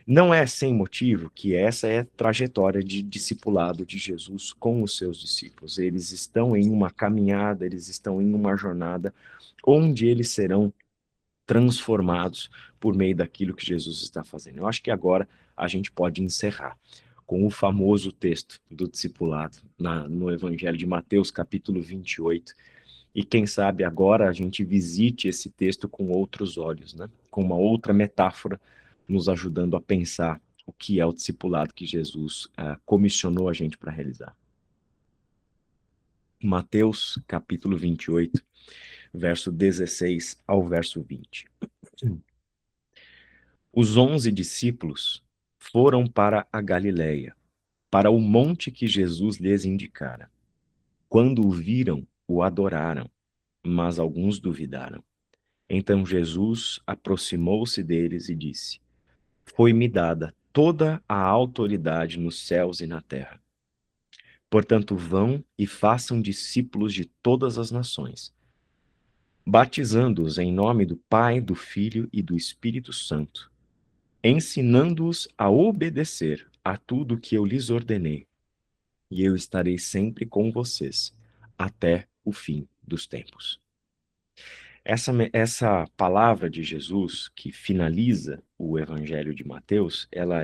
Não é sem motivo que essa é a trajetória de discipulado de Jesus com os seus discípulos. Eles estão em uma caminhada, eles estão em uma jornada onde eles serão transformados por meio daquilo que Jesus está fazendo. Eu acho que agora a gente pode encerrar com o famoso texto do discipulado no Evangelho de Mateus, capítulo 28. E quem sabe agora a gente visite esse texto com outros olhos, né? Com uma outra metáfora, nos ajudando a pensar o que é o discipulado que Jesus comissionou a gente para realizar. Mateus, capítulo 28, verso 16 ao verso 20. Os 11 discípulos foram para a Galileia, para o monte que Jesus lhes indicara. Quando o viram, o adoraram, mas alguns duvidaram. Então Jesus aproximou-se deles e disse: Foi-me dada toda a autoridade nos céus e na terra. Portanto, vão e façam discípulos de todas as nações, batizando-os em nome do Pai, do Filho e do Espírito Santo, ensinando-os a obedecer a tudo que eu lhes ordenei. E eu estarei sempre com vocês, até o fim dos tempos. Essa palavra de Jesus, que finaliza o Evangelho de Mateus, ela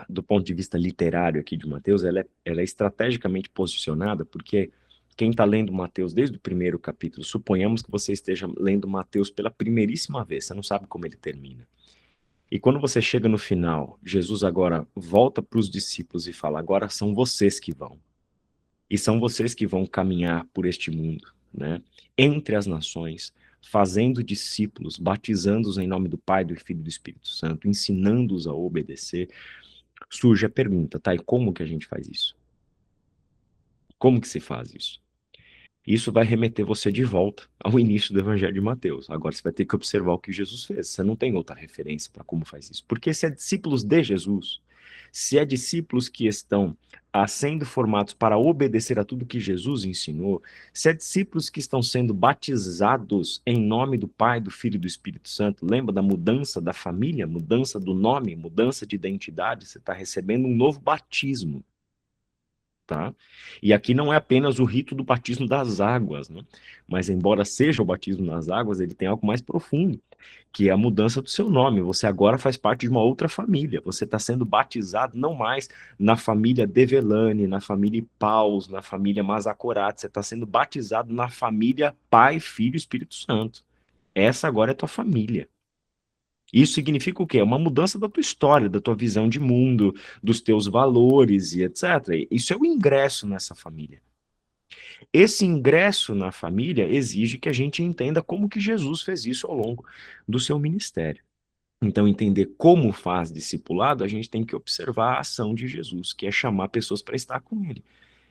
do ponto de vista literário aqui de Mateus, ela é estrategicamente posicionada, porque quem está lendo Mateus desde o primeiro capítulo, suponhamos que você esteja lendo Mateus pela primeiríssima vez, você não sabe como ele termina. E quando você chega no final, Jesus agora volta para os discípulos e fala: agora são vocês que vão. E são vocês que vão caminhar por este mundo, né? Entre as nações, fazendo discípulos, batizando-os em nome do Pai, do Filho e do Espírito Santo, ensinando-os a obedecer. Surge a pergunta, tá? E como que a gente faz isso? Como que se faz isso? Isso vai remeter você de volta ao início do Evangelho de Mateus. Agora você vai ter que observar o que Jesus fez. Você não tem outra referência para como faz isso. Porque se é discípulos de Jesus, se é discípulos que estão sendo formados para obedecer a tudo que Jesus ensinou, se é discípulos que estão sendo batizados em nome do Pai, do Filho e do Espírito Santo, lembra da mudança da família, mudança do nome, mudança de identidade, você está recebendo um novo batismo. tá? E aqui não é apenas o rito do batismo das águas, né? Mas embora seja o batismo nas águas, ele tem algo mais profundo, que é a mudança do seu nome. Você agora faz parte de uma outra família. Você está sendo batizado não mais na família Develani, na família Paus, na família Mazacorati. Você está sendo batizado na família Pai, Filho e Espírito Santo. Essa agora é tua família. Isso significa o quê? Uma mudança da tua história, da tua visão de mundo, dos teus valores e etc. Isso é o ingresso nessa família. Esse ingresso na família exige que a gente entenda como que Jesus fez isso ao longo do seu ministério. Então, entender como faz discipulado, a gente tem que observar a ação de Jesus, que é chamar pessoas para estar com ele,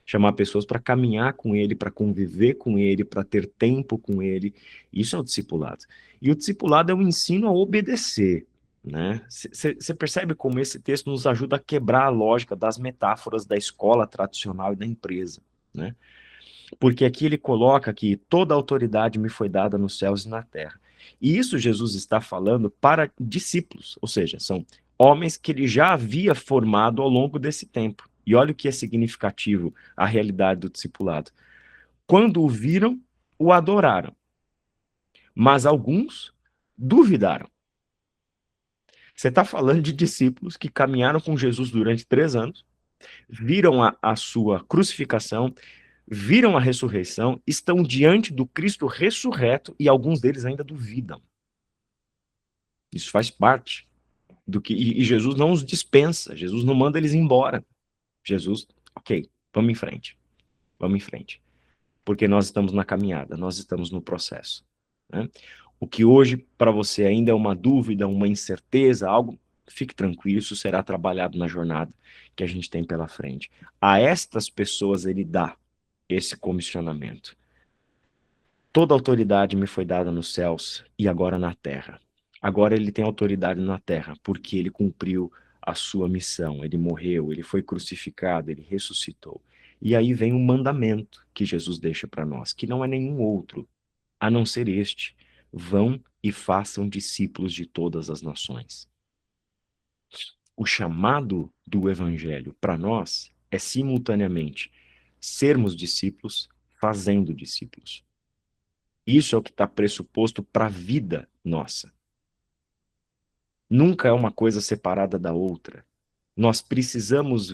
chamar pessoas para caminhar com ele, para conviver com ele, para ter tempo com ele. Isso é o discipulado. E o discipulado é o ensino a obedecer, né? Você percebe como esse texto nos ajuda a quebrar a lógica das metáforas da escola tradicional e da empresa, né? Porque aqui ele coloca que toda autoridade me foi dada nos céus e na terra. E isso Jesus está falando para discípulos, ou seja, são homens que ele já havia formado ao longo desse tempo. E olha o que é significativo a realidade do discipulado. Quando o viram, o adoraram, mas alguns duvidaram. Você está falando de discípulos que caminharam com Jesus durante 3 anos, viram a sua crucificação, viram a ressurreição, estão diante do Cristo ressurreto e alguns deles ainda duvidam. Isso faz parte do que. E Jesus não os dispensa, Jesus não manda eles embora. Jesus, ok, vamos em frente. Vamos em frente. Porque nós estamos na caminhada, nós estamos no processo, né? O que hoje para você ainda é uma dúvida, uma incerteza, algo, fique tranquilo, isso será trabalhado na jornada que a gente tem pela frente. A estas pessoas ele dá esse comissionamento. Toda autoridade me foi dada nos céus e agora na terra. Agora ele tem autoridade na terra, porque ele cumpriu a sua missão. Ele morreu, ele foi crucificado, ele ressuscitou. E aí vem um mandamento que Jesus deixa para nós, que não é nenhum outro, a não ser este: vão e façam discípulos de todas as nações. O chamado do evangelho para nós é simultaneamente sermos discípulos, fazendo discípulos. Isso é o que está pressuposto para a vida nossa. Nunca é uma coisa separada da outra. Nós precisamos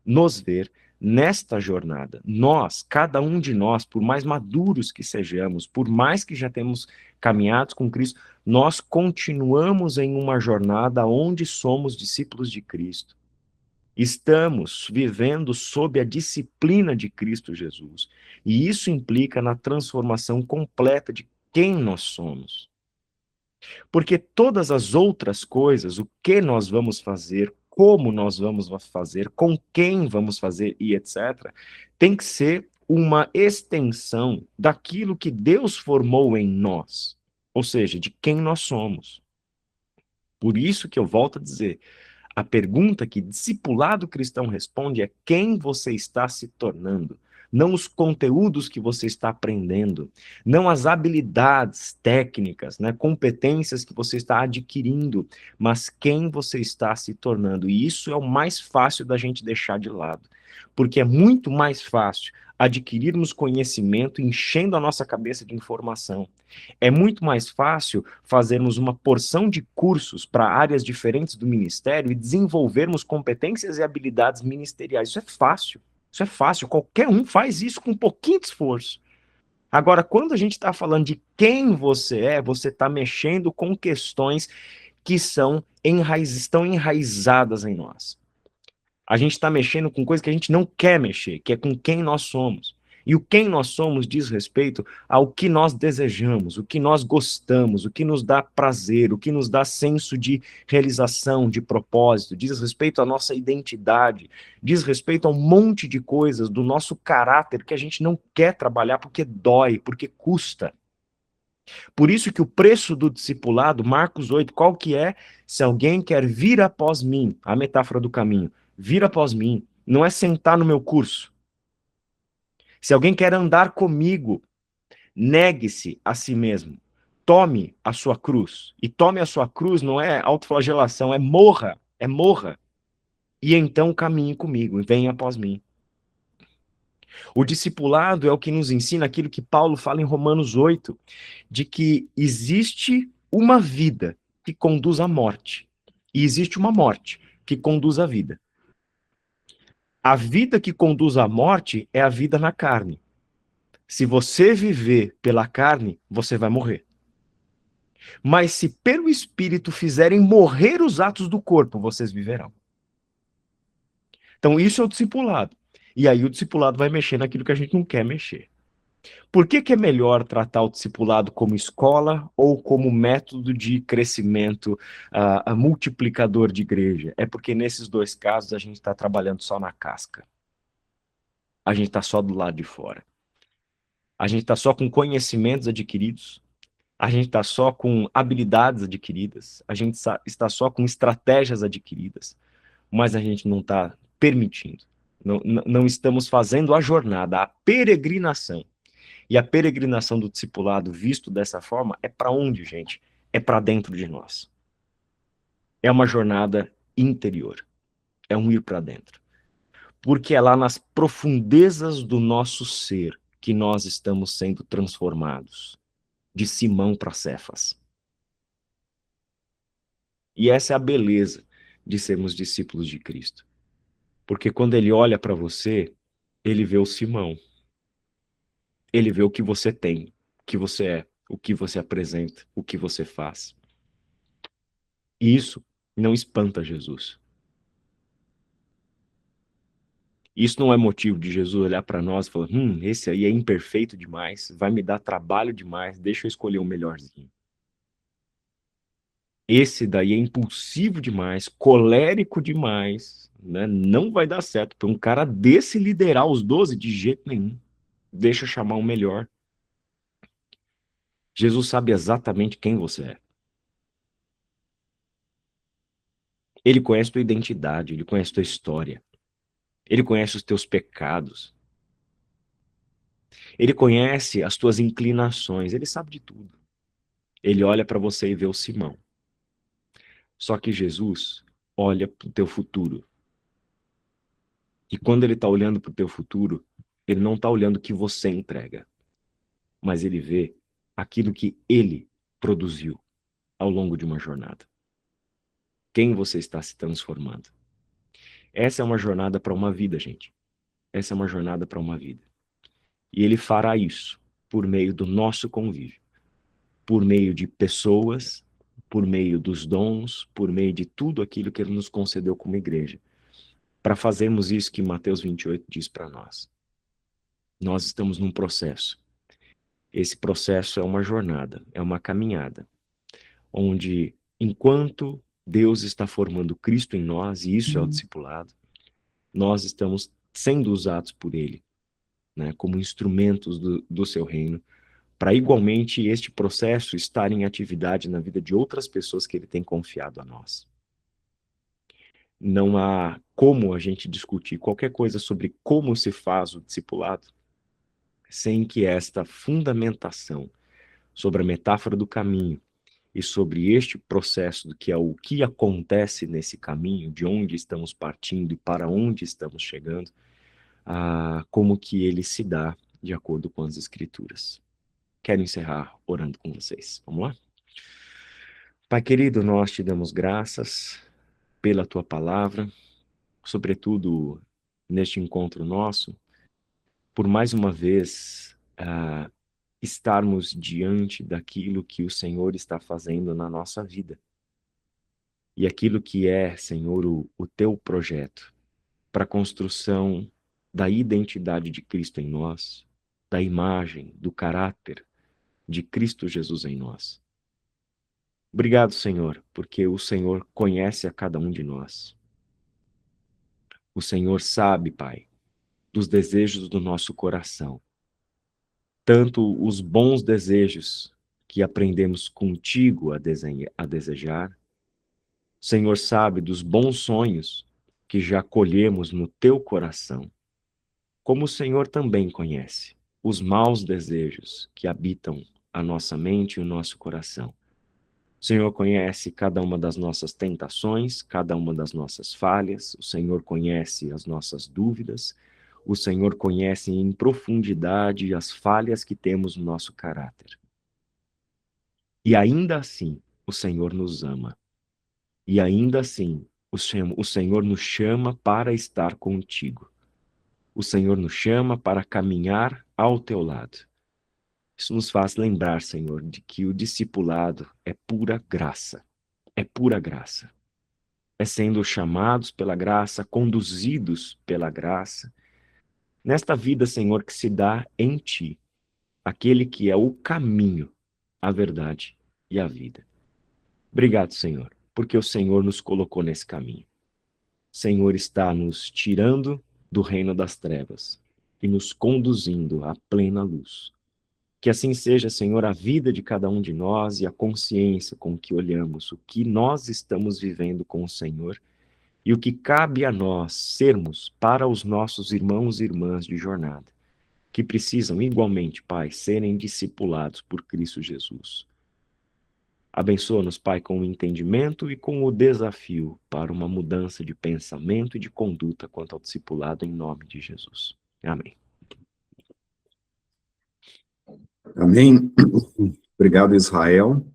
nos ver nesta jornada. Nós, cada um de nós, por mais maduros que sejamos, por mais que já temos caminhado com Cristo, nós continuamos em uma jornada onde somos discípulos de Cristo. Estamos vivendo sob a disciplina de Cristo Jesus. E isso implica na transformação completa de quem nós somos. Porque todas as outras coisas, o que nós vamos fazer, como nós vamos fazer, com quem vamos fazer e etc., tem que ser uma extensão daquilo que Deus formou em nós, ou seja, de quem nós somos. Por isso que eu volto a dizer, a pergunta que discipulado cristão responde é quem você está se tornando, não os conteúdos que você está aprendendo, não as habilidades técnicas, né, competências que você está adquirindo, mas quem você está se tornando. E isso é o mais fácil da gente deixar de lado, porque é muito mais fácil adquirirmos conhecimento enchendo a nossa cabeça de informação. É muito mais fácil fazermos uma porção de cursos para áreas diferentes do ministério e desenvolvermos competências e habilidades ministeriais. Isso é fácil. Isso é fácil. Qualquer um faz isso com um pouquinho de esforço. Agora, quando a gente está falando de quem você é, você está mexendo com questões que estão enraizadas em nós. A gente está mexendo com coisas que a gente não quer mexer, que é com quem nós somos. E o quem nós somos diz respeito ao que nós desejamos, o que nós gostamos, o que nos dá prazer, o que nos dá senso de realização, de propósito, diz respeito à nossa identidade, diz respeito a um monte de coisas do nosso caráter que a gente não quer trabalhar porque dói, porque custa. Por isso que o preço do discipulado, Marcos 8, qual que é? Se alguém quer vir após mim, a metáfora do caminho, vir após mim, não é sentar no meu curso. Se alguém quer andar comigo, negue-se a si mesmo. Tome a sua cruz. E tome a sua cruz não é autoflagelação, é morra. É morra. E então caminhe comigo, venha após mim. O discipulado é o que nos ensina aquilo que Paulo fala em Romanos 8, de que existe uma vida que conduz à morte, e existe uma morte que conduz à vida. A vida que conduz à morte é a vida na carne. Se você viver pela carne, você vai morrer. Mas se pelo Espírito fizerem morrer os atos do corpo, vocês viverão. Então isso é o discipulado. E aí o discipulado vai mexer naquilo que a gente não quer mexer. Por que é melhor tratar o discipulado como escola ou como método de crescimento, multiplicador de igreja? É porque nesses dois casos a gente está trabalhando só na casca. A gente está só do lado de fora. A gente está só com conhecimentos adquiridos. A gente está só com habilidades adquiridas. A gente está só com estratégias adquiridas. Mas a gente não está permitindo. Não estamos fazendo a jornada, a peregrinação. E a peregrinação do discipulado, visto dessa forma, é para onde, gente? É para dentro de nós. É uma jornada interior. É um ir para dentro. Porque é lá nas profundezas do nosso ser que nós estamos sendo transformados. De Simão para Cefas. E essa é a beleza de sermos discípulos de Cristo. Porque quando ele olha para você, ele vê o Simão. Ele vê o que você tem, o que você é, o que você apresenta, o que você faz. E isso não espanta Jesus. Isso não é motivo de Jesus olhar para nós e falar, esse aí é imperfeito demais, vai me dar trabalho demais, deixa eu escolher o melhorzinho. Esse daí é impulsivo demais, colérico demais, né? Não vai dar certo para um cara desse liderar os 12 de jeito nenhum. Deixa eu chamar o melhor. Jesus sabe exatamente quem você é. Ele conhece tua identidade, ele conhece tua história. Ele conhece os teus pecados. Ele conhece as tuas inclinações, ele sabe de tudo. Ele olha para você e vê o Simão. Só que Jesus olha para o teu futuro. E quando ele está olhando para o teu futuro, ele não está olhando o que você entrega, mas ele vê aquilo que ele produziu ao longo de uma jornada. Quem você está se transformando. Essa é uma jornada para uma vida, gente. Essa é uma jornada para uma vida. E ele fará isso por meio do nosso convívio, por meio de pessoas, por meio dos dons, por meio de tudo aquilo que ele nos concedeu como igreja, para fazermos isso que Mateus 28 diz para nós. Nós estamos num processo. Esse processo é uma jornada, é uma caminhada, onde enquanto Deus está formando Cristo em nós, e isso é o discipulado, nós estamos sendo usados por Ele, né, como instrumentos do seu reino, para igualmente este processo estar em atividade na vida de outras pessoas que Ele tem confiado a nós. Não há como a gente discutir qualquer coisa sobre como se faz o discipulado sem que esta fundamentação sobre a metáfora do caminho e sobre este processo do que é o que acontece nesse caminho, de onde estamos partindo e para onde estamos chegando, como que ele se dá de acordo com as Escrituras. Quero encerrar orando com vocês. Vamos lá? Pai querido, nós te damos graças pela tua palavra, sobretudo neste encontro nosso, por mais uma vez estarmos diante daquilo que o Senhor está fazendo na nossa vida. E aquilo que é, Senhor, o teu projeto para a construção da identidade de Cristo em nós, da imagem, do caráter de Cristo Jesus em nós. Obrigado, Senhor, porque o Senhor conhece a cada um de nós. O Senhor sabe, Pai, dos desejos do nosso coração. Tanto os bons desejos que aprendemos contigo a desejar. O Senhor sabe dos bons sonhos que já colhemos no teu coração. Como o Senhor também conhece os maus desejos que habitam a nossa mente e o nosso coração. O Senhor conhece cada uma das nossas tentações, cada uma das nossas falhas. O Senhor conhece as nossas dúvidas. O Senhor conhece em profundidade as falhas que temos no nosso caráter. E ainda assim, o Senhor nos ama. E ainda assim, o Senhor nos chama para estar contigo. O Senhor nos chama para caminhar ao teu lado. Isso nos faz lembrar, Senhor, de que o discipulado é pura graça. É pura graça. É sendo chamados pela graça, conduzidos pela graça. Nesta vida, Senhor, que se dá em ti, aquele que é o caminho, a verdade e a vida. Obrigado, Senhor, porque o Senhor nos colocou nesse caminho. O Senhor está nos tirando do reino das trevas e nos conduzindo à plena luz. Que assim seja, Senhor, a vida de cada um de nós e a consciência com que olhamos o que nós estamos vivendo com o Senhor e o que cabe a nós sermos para os nossos irmãos e irmãs de jornada, que precisam igualmente, Pai, serem discipulados por Cristo Jesus. Abençoa-nos, Pai, com o entendimento e com o desafio para uma mudança de pensamento e de conduta quanto ao discipulado, em nome de Jesus. Amém. Amém. Obrigado, Israel.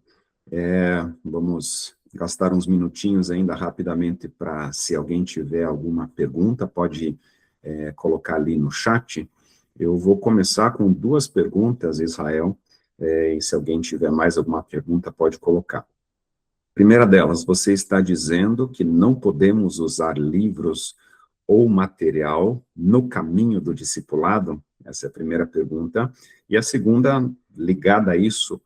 Vamos gastar uns minutinhos ainda rapidamente para, se alguém tiver alguma pergunta, pode colocar ali no chat. Eu vou começar com duas perguntas, Israel, e se alguém tiver mais alguma pergunta, pode colocar. Primeira delas, você está dizendo que não podemos usar livros ou material no caminho do discipulado? Essa é a primeira pergunta. E a segunda, ligada a isso,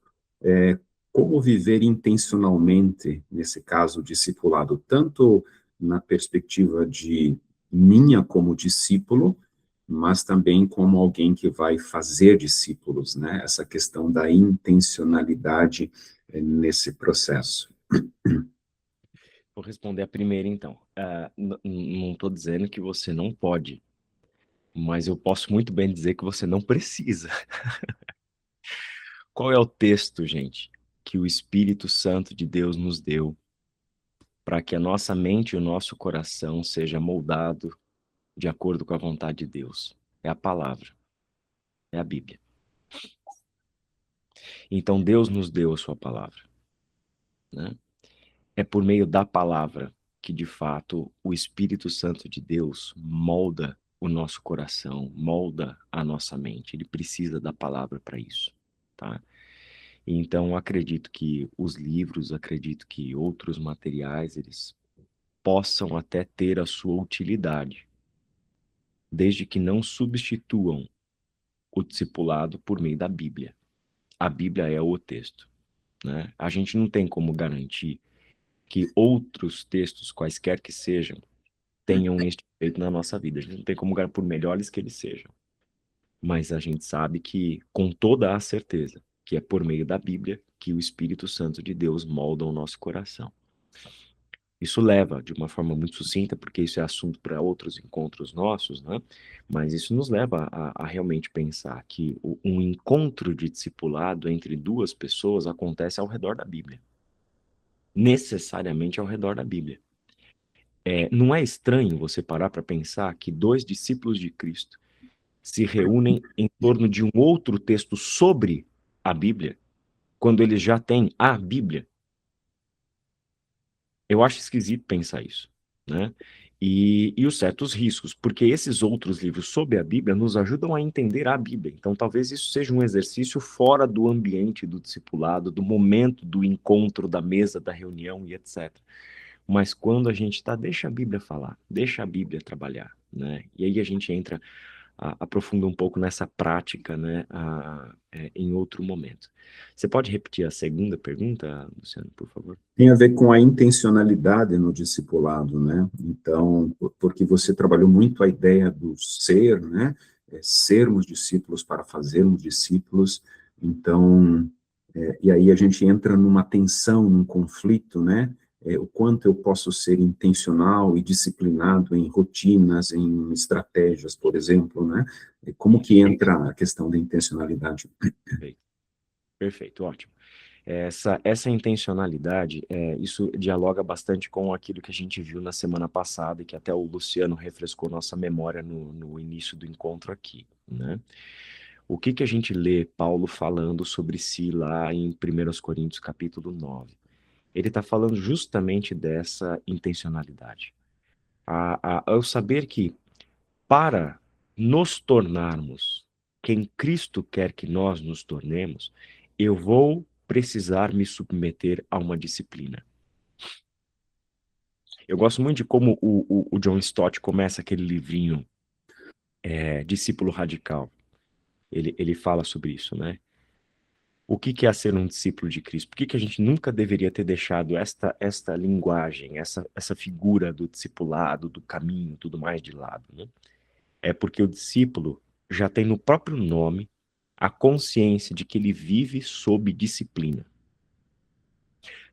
como viver intencionalmente, nesse caso, o discipulado, tanto na perspectiva de minha como discípulo, mas também como alguém que vai fazer discípulos, né? Essa questão da intencionalidade nesse processo. Vou responder a primeira, então. Não estou dizendo que você não pode, mas eu posso muito bem dizer que você não precisa. Qual é o texto, gente, que o Espírito Santo de Deus nos deu para que a nossa mente e o nosso coração seja moldado de acordo com a vontade de Deus? É a palavra, é a Bíblia. Então Deus nos deu a sua palavra, né? É por meio da palavra que, de fato, o Espírito Santo de Deus molda o nosso coração, molda a nossa mente. Ele precisa da palavra para isso, tá? Então, acredito que os livros, acredito que outros materiais, eles possam até ter a sua utilidade, desde que não substituam o discipulado por meio da Bíblia. A Bíblia é o texto, né? A gente não tem como garantir que outros textos, quaisquer que sejam, tenham este efeito na nossa vida. A gente não tem como garantir, por melhores que eles sejam. Mas a gente sabe que, com toda a certeza, que é por meio da Bíblia que o Espírito Santo de Deus molda o nosso coração. Isso leva, de uma forma muito sucinta, porque isso é assunto para outros encontros nossos, né? Mas isso nos leva a realmente pensar que um encontro de discipulado entre duas pessoas acontece ao redor da Bíblia. Necessariamente ao redor da Bíblia. Não é estranho você parar para pensar que dois discípulos de Cristo se reúnem em torno de um outro texto sobre a Bíblia, quando eles já têm a Bíblia? Eu acho esquisito pensar isso, né? E os certos riscos, porque esses outros livros sobre a Bíblia nos ajudam a entender a Bíblia. Então, talvez isso seja um exercício fora do ambiente do discipulado, do momento do encontro, da mesa, da reunião e etc. Mas quando a gente está, deixa a Bíblia falar, deixa a Bíblia trabalhar, né? E aí a gente entra, aprofunda um pouco nessa prática, né? Em outro momento. Você pode repetir a segunda pergunta, Luciano, por favor? Tem a ver com a intencionalidade no discipulado, né? Então, porque você trabalhou muito a ideia do ser, né? Sermos discípulos para fazermos discípulos. Então, e aí a gente entra numa tensão, num conflito, né? O quanto eu posso ser intencional e disciplinado em rotinas, em estratégias, por exemplo, né? Como que entra a questão da intencionalidade? Perfeito, perfeito, ótimo. Essa intencionalidade, isso dialoga bastante com aquilo que a gente viu na semana passada e que até o Luciano refrescou nossa memória no início do encontro aqui, né? O que que a gente lê Paulo falando sobre si lá em 1 Coríntios capítulo 9? Ele está falando justamente dessa intencionalidade. Ao saber que para nos tornarmos quem Cristo quer que nós nos tornemos, eu vou precisar me submeter a uma disciplina. Eu gosto muito de como o John Stott começa aquele livrinho, Discípulo Radical. Ele fala sobre isso, né? O que que é ser um discípulo de Cristo? Por que que a gente nunca deveria ter deixado esta linguagem, essa figura do discipulado, do caminho, tudo mais de lado, né? É porque o discípulo já tem no próprio nome a consciência de que ele vive sob disciplina.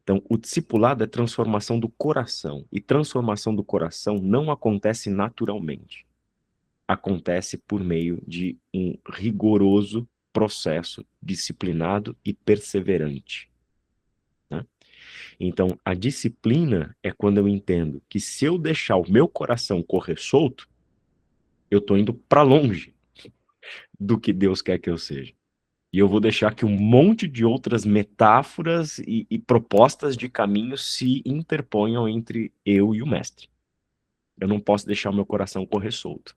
Então, o discipulado é transformação do coração, e transformação do coração não acontece naturalmente. Acontece por meio de um rigoroso processo disciplinado e perseverante, né? Então, a disciplina é quando eu entendo que se eu deixar o meu coração correr solto, eu estou indo para longe do que Deus quer que eu seja. E eu vou deixar que um monte de outras metáforas e propostas de caminho se interponham entre eu e o mestre. Eu não posso deixar o meu coração correr solto.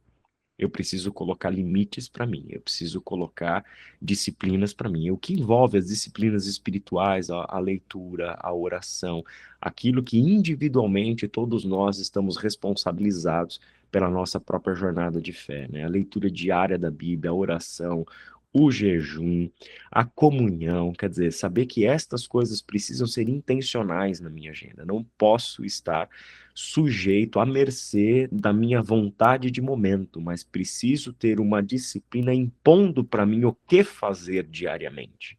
Eu preciso colocar limites para mim, eu preciso colocar disciplinas para mim. O que envolve as disciplinas espirituais, a leitura, a oração, aquilo que individualmente todos nós estamos responsabilizados pela nossa própria jornada de fé, né? A leitura diária da Bíblia, a oração, o jejum, a comunhão, quer dizer, saber que estas coisas precisam ser intencionais na minha agenda. Não posso estar sujeito à mercê da minha vontade de momento, mas preciso ter uma disciplina impondo para mim o que fazer diariamente.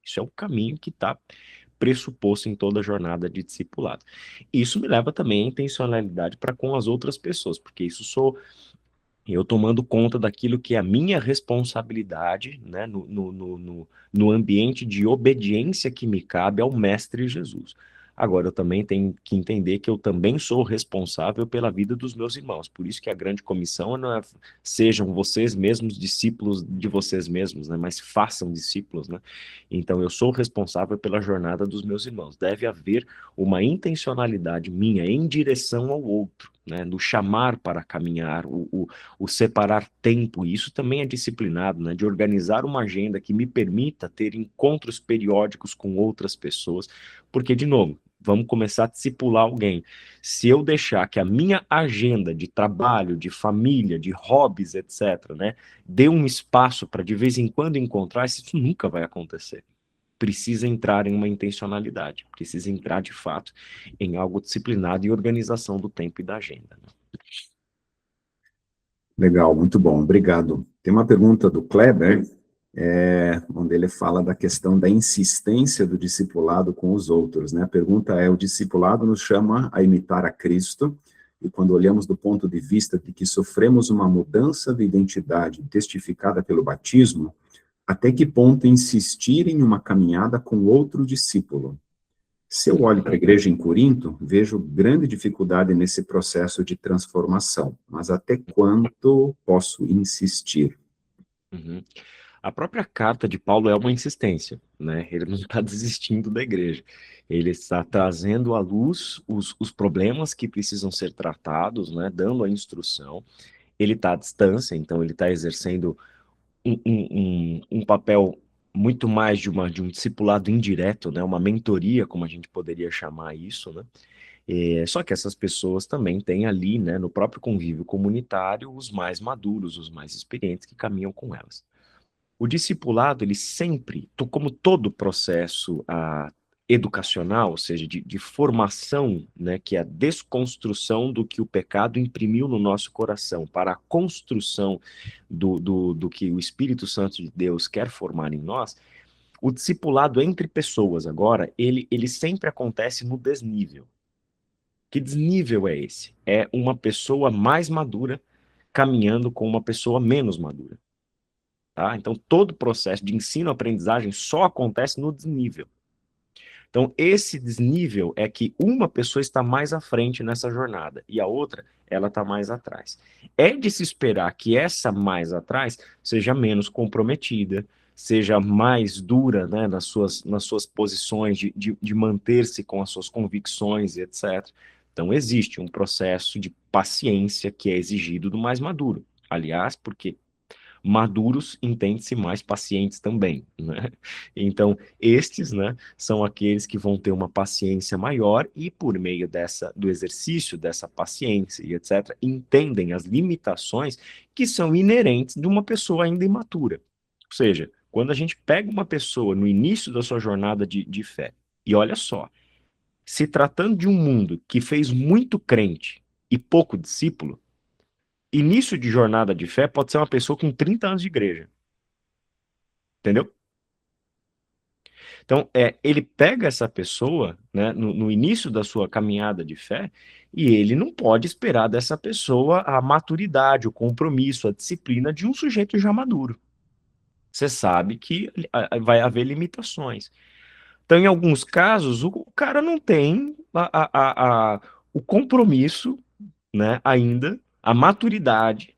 Isso é o caminho que está pressuposto em toda a jornada de discipulado. Isso me leva também à intencionalidade para com as outras pessoas, porque isso sou eu tomando conta daquilo que é a minha responsabilidade, né, no ambiente de obediência que me cabe ao Mestre Jesus. Agora, eu também tenho que entender que eu também sou responsável pela vida dos meus irmãos. Por isso que a grande comissão não é sejam vocês mesmos discípulos de vocês mesmos, né, mas façam discípulos, né? Então, eu sou responsável pela jornada dos meus irmãos. Deve haver uma intencionalidade minha em direção ao outro, né, no chamar para caminhar, o separar tempo, e isso também é disciplinado, né, de organizar uma agenda que me permita ter encontros periódicos com outras pessoas, porque, de novo, vamos começar a discipular alguém. Se eu deixar que a minha agenda de trabalho, de família, de hobbies, etc., né, dê um espaço para de vez em quando encontrar, isso nunca vai acontecer. Precisa entrar em uma intencionalidade, precisa entrar de fato em algo disciplinado e organização do tempo e da agenda, né? Legal, muito bom, obrigado. Tem uma pergunta do Kleber, onde ele fala da questão da insistência do discipulado com os outros, né? A pergunta é: o discipulado nos chama a imitar a Cristo, e quando olhamos do ponto de vista de que sofremos uma mudança de identidade testificada pelo batismo, até que ponto insistir em uma caminhada com outro discípulo? Se eu olho para a igreja em Corinto, vejo grande dificuldade nesse processo de transformação, mas até quanto posso insistir? Uhum. A própria carta de Paulo é uma insistência, né? Ele não está desistindo da igreja. Ele está trazendo à luz os problemas que precisam ser tratados, né? Dando a instrução. Ele está à distância, então ele está exercendo um papel muito mais de um discipulado indireto, né? Uma mentoria, como a gente poderia chamar isso, né? Só que essas pessoas também têm ali, né, no próprio convívio comunitário, os mais maduros, os mais experientes que caminham com elas. O discipulado, ele sempre, como todo processo educacional, ou seja, de formação, né, que é a desconstrução do que o pecado imprimiu no nosso coração, para a construção do que o Espírito Santo de Deus quer formar em nós, o discipulado entre pessoas, agora, ele sempre acontece no desnível. Que desnível é esse? É uma pessoa mais madura caminhando com uma pessoa menos madura. Tá? Então, todo o processo de ensino-aprendizagem só acontece no desnível. Então, esse desnível é que uma pessoa está mais à frente nessa jornada e a outra, ela está mais atrás. É de se esperar que essa mais atrás seja menos comprometida, seja mais dura, né, nas suas posições de manter-se com as suas convicções e etc. Então, existe um processo de paciência que é exigido do mais maduro. Aliás, porque maduros entende-se mais pacientes também, né? Então, estes, né, são aqueles que vão ter uma paciência maior e por meio do exercício dessa paciência e etc, entendem as limitações que são inerentes de uma pessoa ainda imatura. Ou seja, quando a gente pega uma pessoa no início da sua jornada de fé, e olha só, se tratando de um mundo que fez muito crente e pouco discípulo, início de jornada de fé pode ser uma pessoa com 30 anos de igreja. Entendeu? Então, ele pega essa pessoa, né, no início da sua caminhada de fé, e ele não pode esperar dessa pessoa a maturidade, o compromisso, a disciplina de um sujeito já maduro. Você sabe que vai haver limitações. Então, em alguns casos, o cara não tem o compromisso, né, ainda, a maturidade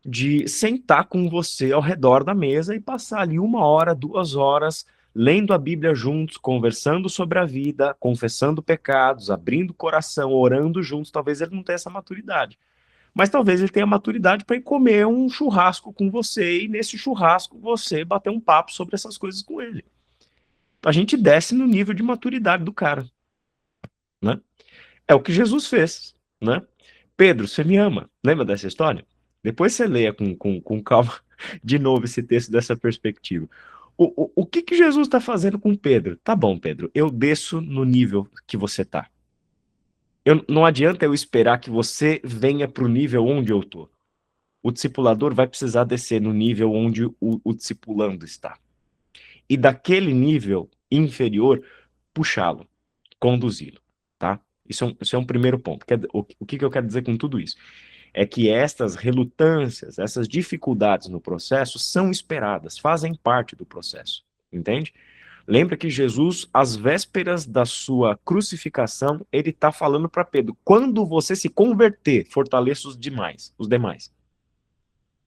de sentar com você ao redor da mesa e passar ali 1 hora, 2 horas, lendo a Bíblia juntos, conversando sobre a vida, confessando pecados, abrindo o coração, orando juntos. Talvez ele não tenha essa maturidade. Mas talvez ele tenha maturidade para ir comer um churrasco com você e nesse churrasco você bater um papo sobre essas coisas com ele. A gente desce no nível de maturidade do cara, né? É o que Jesus fez, né? Pedro, você me ama? Lembra dessa história? Depois você leia com calma de novo esse texto dessa perspectiva. O que que Jesus está fazendo com Pedro? Tá bom, Pedro, eu desço no nível que você está. Não adianta eu esperar que você venha para o nível onde eu estou. O discipulador vai precisar descer no nível onde o discipulando está. E daquele nível inferior, puxá-lo, conduzi-lo, tá? Isso é um primeiro ponto. O que que eu quero dizer com tudo isso? É que estas relutâncias, essas dificuldades no processo são esperadas, fazem parte do processo, entende? Lembra que Jesus, às vésperas da sua crucificação, ele está falando para Pedro: quando você se converter, fortaleça os demais, os demais.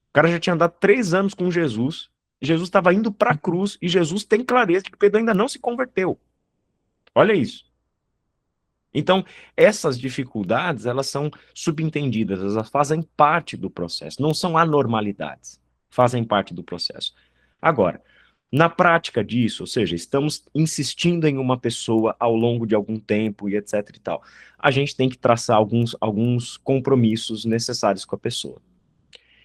O cara já tinha andado 3 anos com Jesus, Jesus estava indo para a cruz e Jesus tem clareza de que Pedro ainda não se converteu. Olha isso. Então, essas dificuldades, elas são subentendidas, elas fazem parte do processo, não são anormalidades, fazem parte do processo. Agora, na prática disso, ou seja, estamos insistindo em uma pessoa ao longo de algum tempo e etc e tal, a gente tem que traçar alguns compromissos necessários com a pessoa.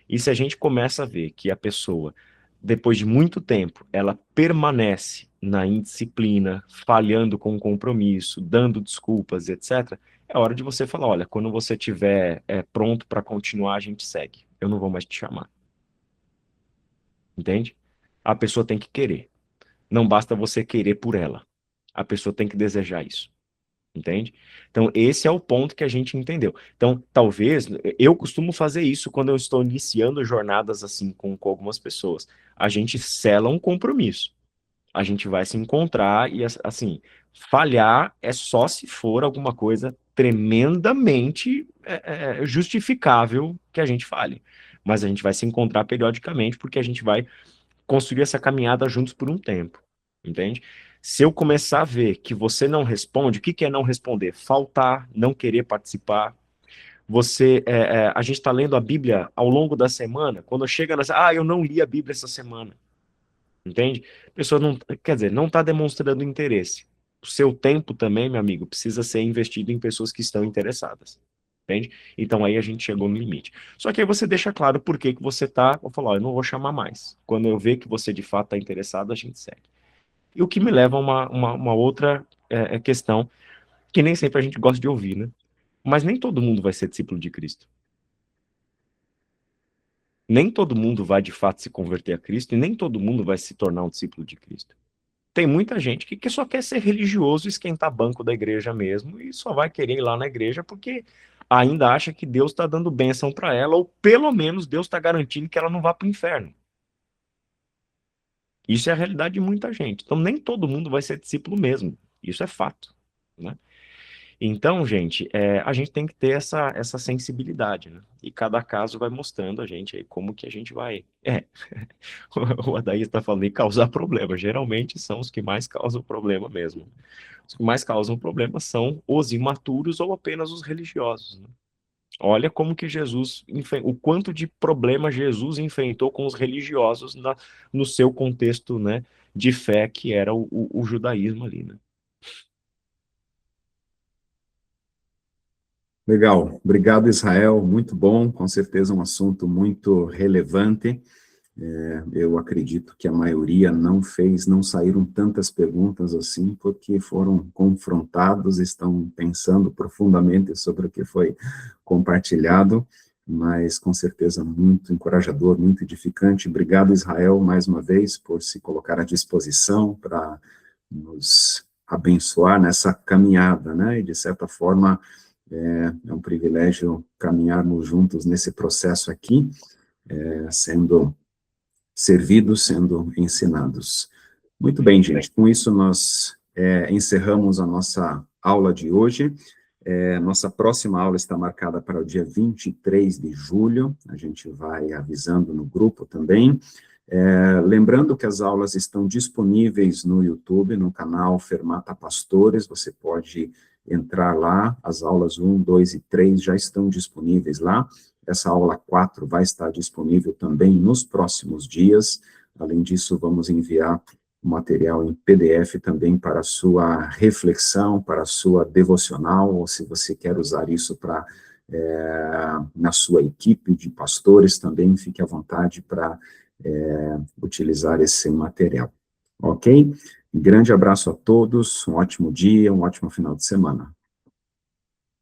E se a gente começa a ver que a pessoa, depois de muito tempo, ela permanece na indisciplina, falhando com o compromisso, dando desculpas, etc., é hora de você falar: olha, quando você estiver pronto para continuar, a gente segue. Eu não vou mais te chamar. Entende? A pessoa tem que querer. Não basta você querer por ela. A pessoa tem que desejar isso. Entende? Então, esse é o ponto que a gente entendeu. Então, talvez, eu costumo fazer isso quando eu estou iniciando jornadas assim com algumas pessoas. A gente sela um compromisso. A gente vai se encontrar e, assim, falhar é só se for alguma coisa tremendamente justificável que a gente fale. Mas a gente vai se encontrar periodicamente porque a gente vai construir essa caminhada juntos por um tempo, entende? Se eu começar a ver que você não responde, o que que é não responder? Faltar, não querer participar. A gente está lendo a Bíblia ao longo da semana, quando chega eu não li a Bíblia essa semana, entende? A pessoa não, quer dizer, não está demonstrando interesse. O seu tempo também, meu amigo, precisa ser investido em pessoas que estão interessadas. Entende? Então aí a gente chegou no limite. Só que aí você deixa claro por que que você tá, vou falar: eu não vou chamar mais. Quando eu ver que você de fato está interessado, a gente segue. E o que me leva a uma outra questão, que nem sempre a gente gosta de ouvir, né? Mas nem todo mundo vai ser discípulo de Cristo. Nem todo mundo vai de fato se converter a Cristo e nem todo mundo vai se tornar um discípulo de Cristo. Tem muita gente que só quer ser religioso, esquentar banco da igreja mesmo, e só vai querer ir lá na igreja porque ainda acha que Deus está dando bênção para ela, ou pelo menos Deus está garantindo que ela não vá para o inferno. Isso é a realidade de muita gente. Então nem todo mundo vai ser discípulo mesmo. Isso é fato, né? Então, gente, a gente tem que ter essa sensibilidade, né? E cada caso vai mostrando a gente aí como que a gente vai. O Adair está falando em causar problema. Geralmente são os que mais causam problema mesmo. Os que mais causam problema são os imaturos ou apenas os religiosos, né? Olha como que o quanto de problema Jesus enfrentou com os religiosos no seu contexto, né, de fé, que era o judaísmo ali, né? Legal, obrigado, Israel, muito bom, com certeza um assunto muito relevante. Eu acredito que a maioria não saíram tantas perguntas assim, porque foram confrontados, estão pensando profundamente sobre o que foi compartilhado, mas com certeza muito encorajador, muito edificante. Obrigado, Israel, mais uma vez, por se colocar à disposição para nos abençoar nessa caminhada, né, e de certa forma é um privilégio caminharmos juntos nesse processo aqui, sendo servidos, sendo ensinados. Muito bem, gente. Com isso, nós encerramos a nossa aula de hoje. Nossa próxima aula está marcada para o dia 23 de julho. A gente vai avisando no grupo também. Lembrando que as aulas estão disponíveis no YouTube, no canal Fermata Pastores. Você pode entrar lá. As aulas 1, 2 e 3 já estão disponíveis lá. Essa aula 4 vai estar disponível também nos próximos dias. Além disso, vamos enviar o material em PDF também para a sua reflexão, para a sua devocional, ou se você quer usar isso para na sua equipe de pastores também, fique à vontade para utilizar esse material. Ok? Um grande abraço a todos, um ótimo dia, um ótimo final de semana.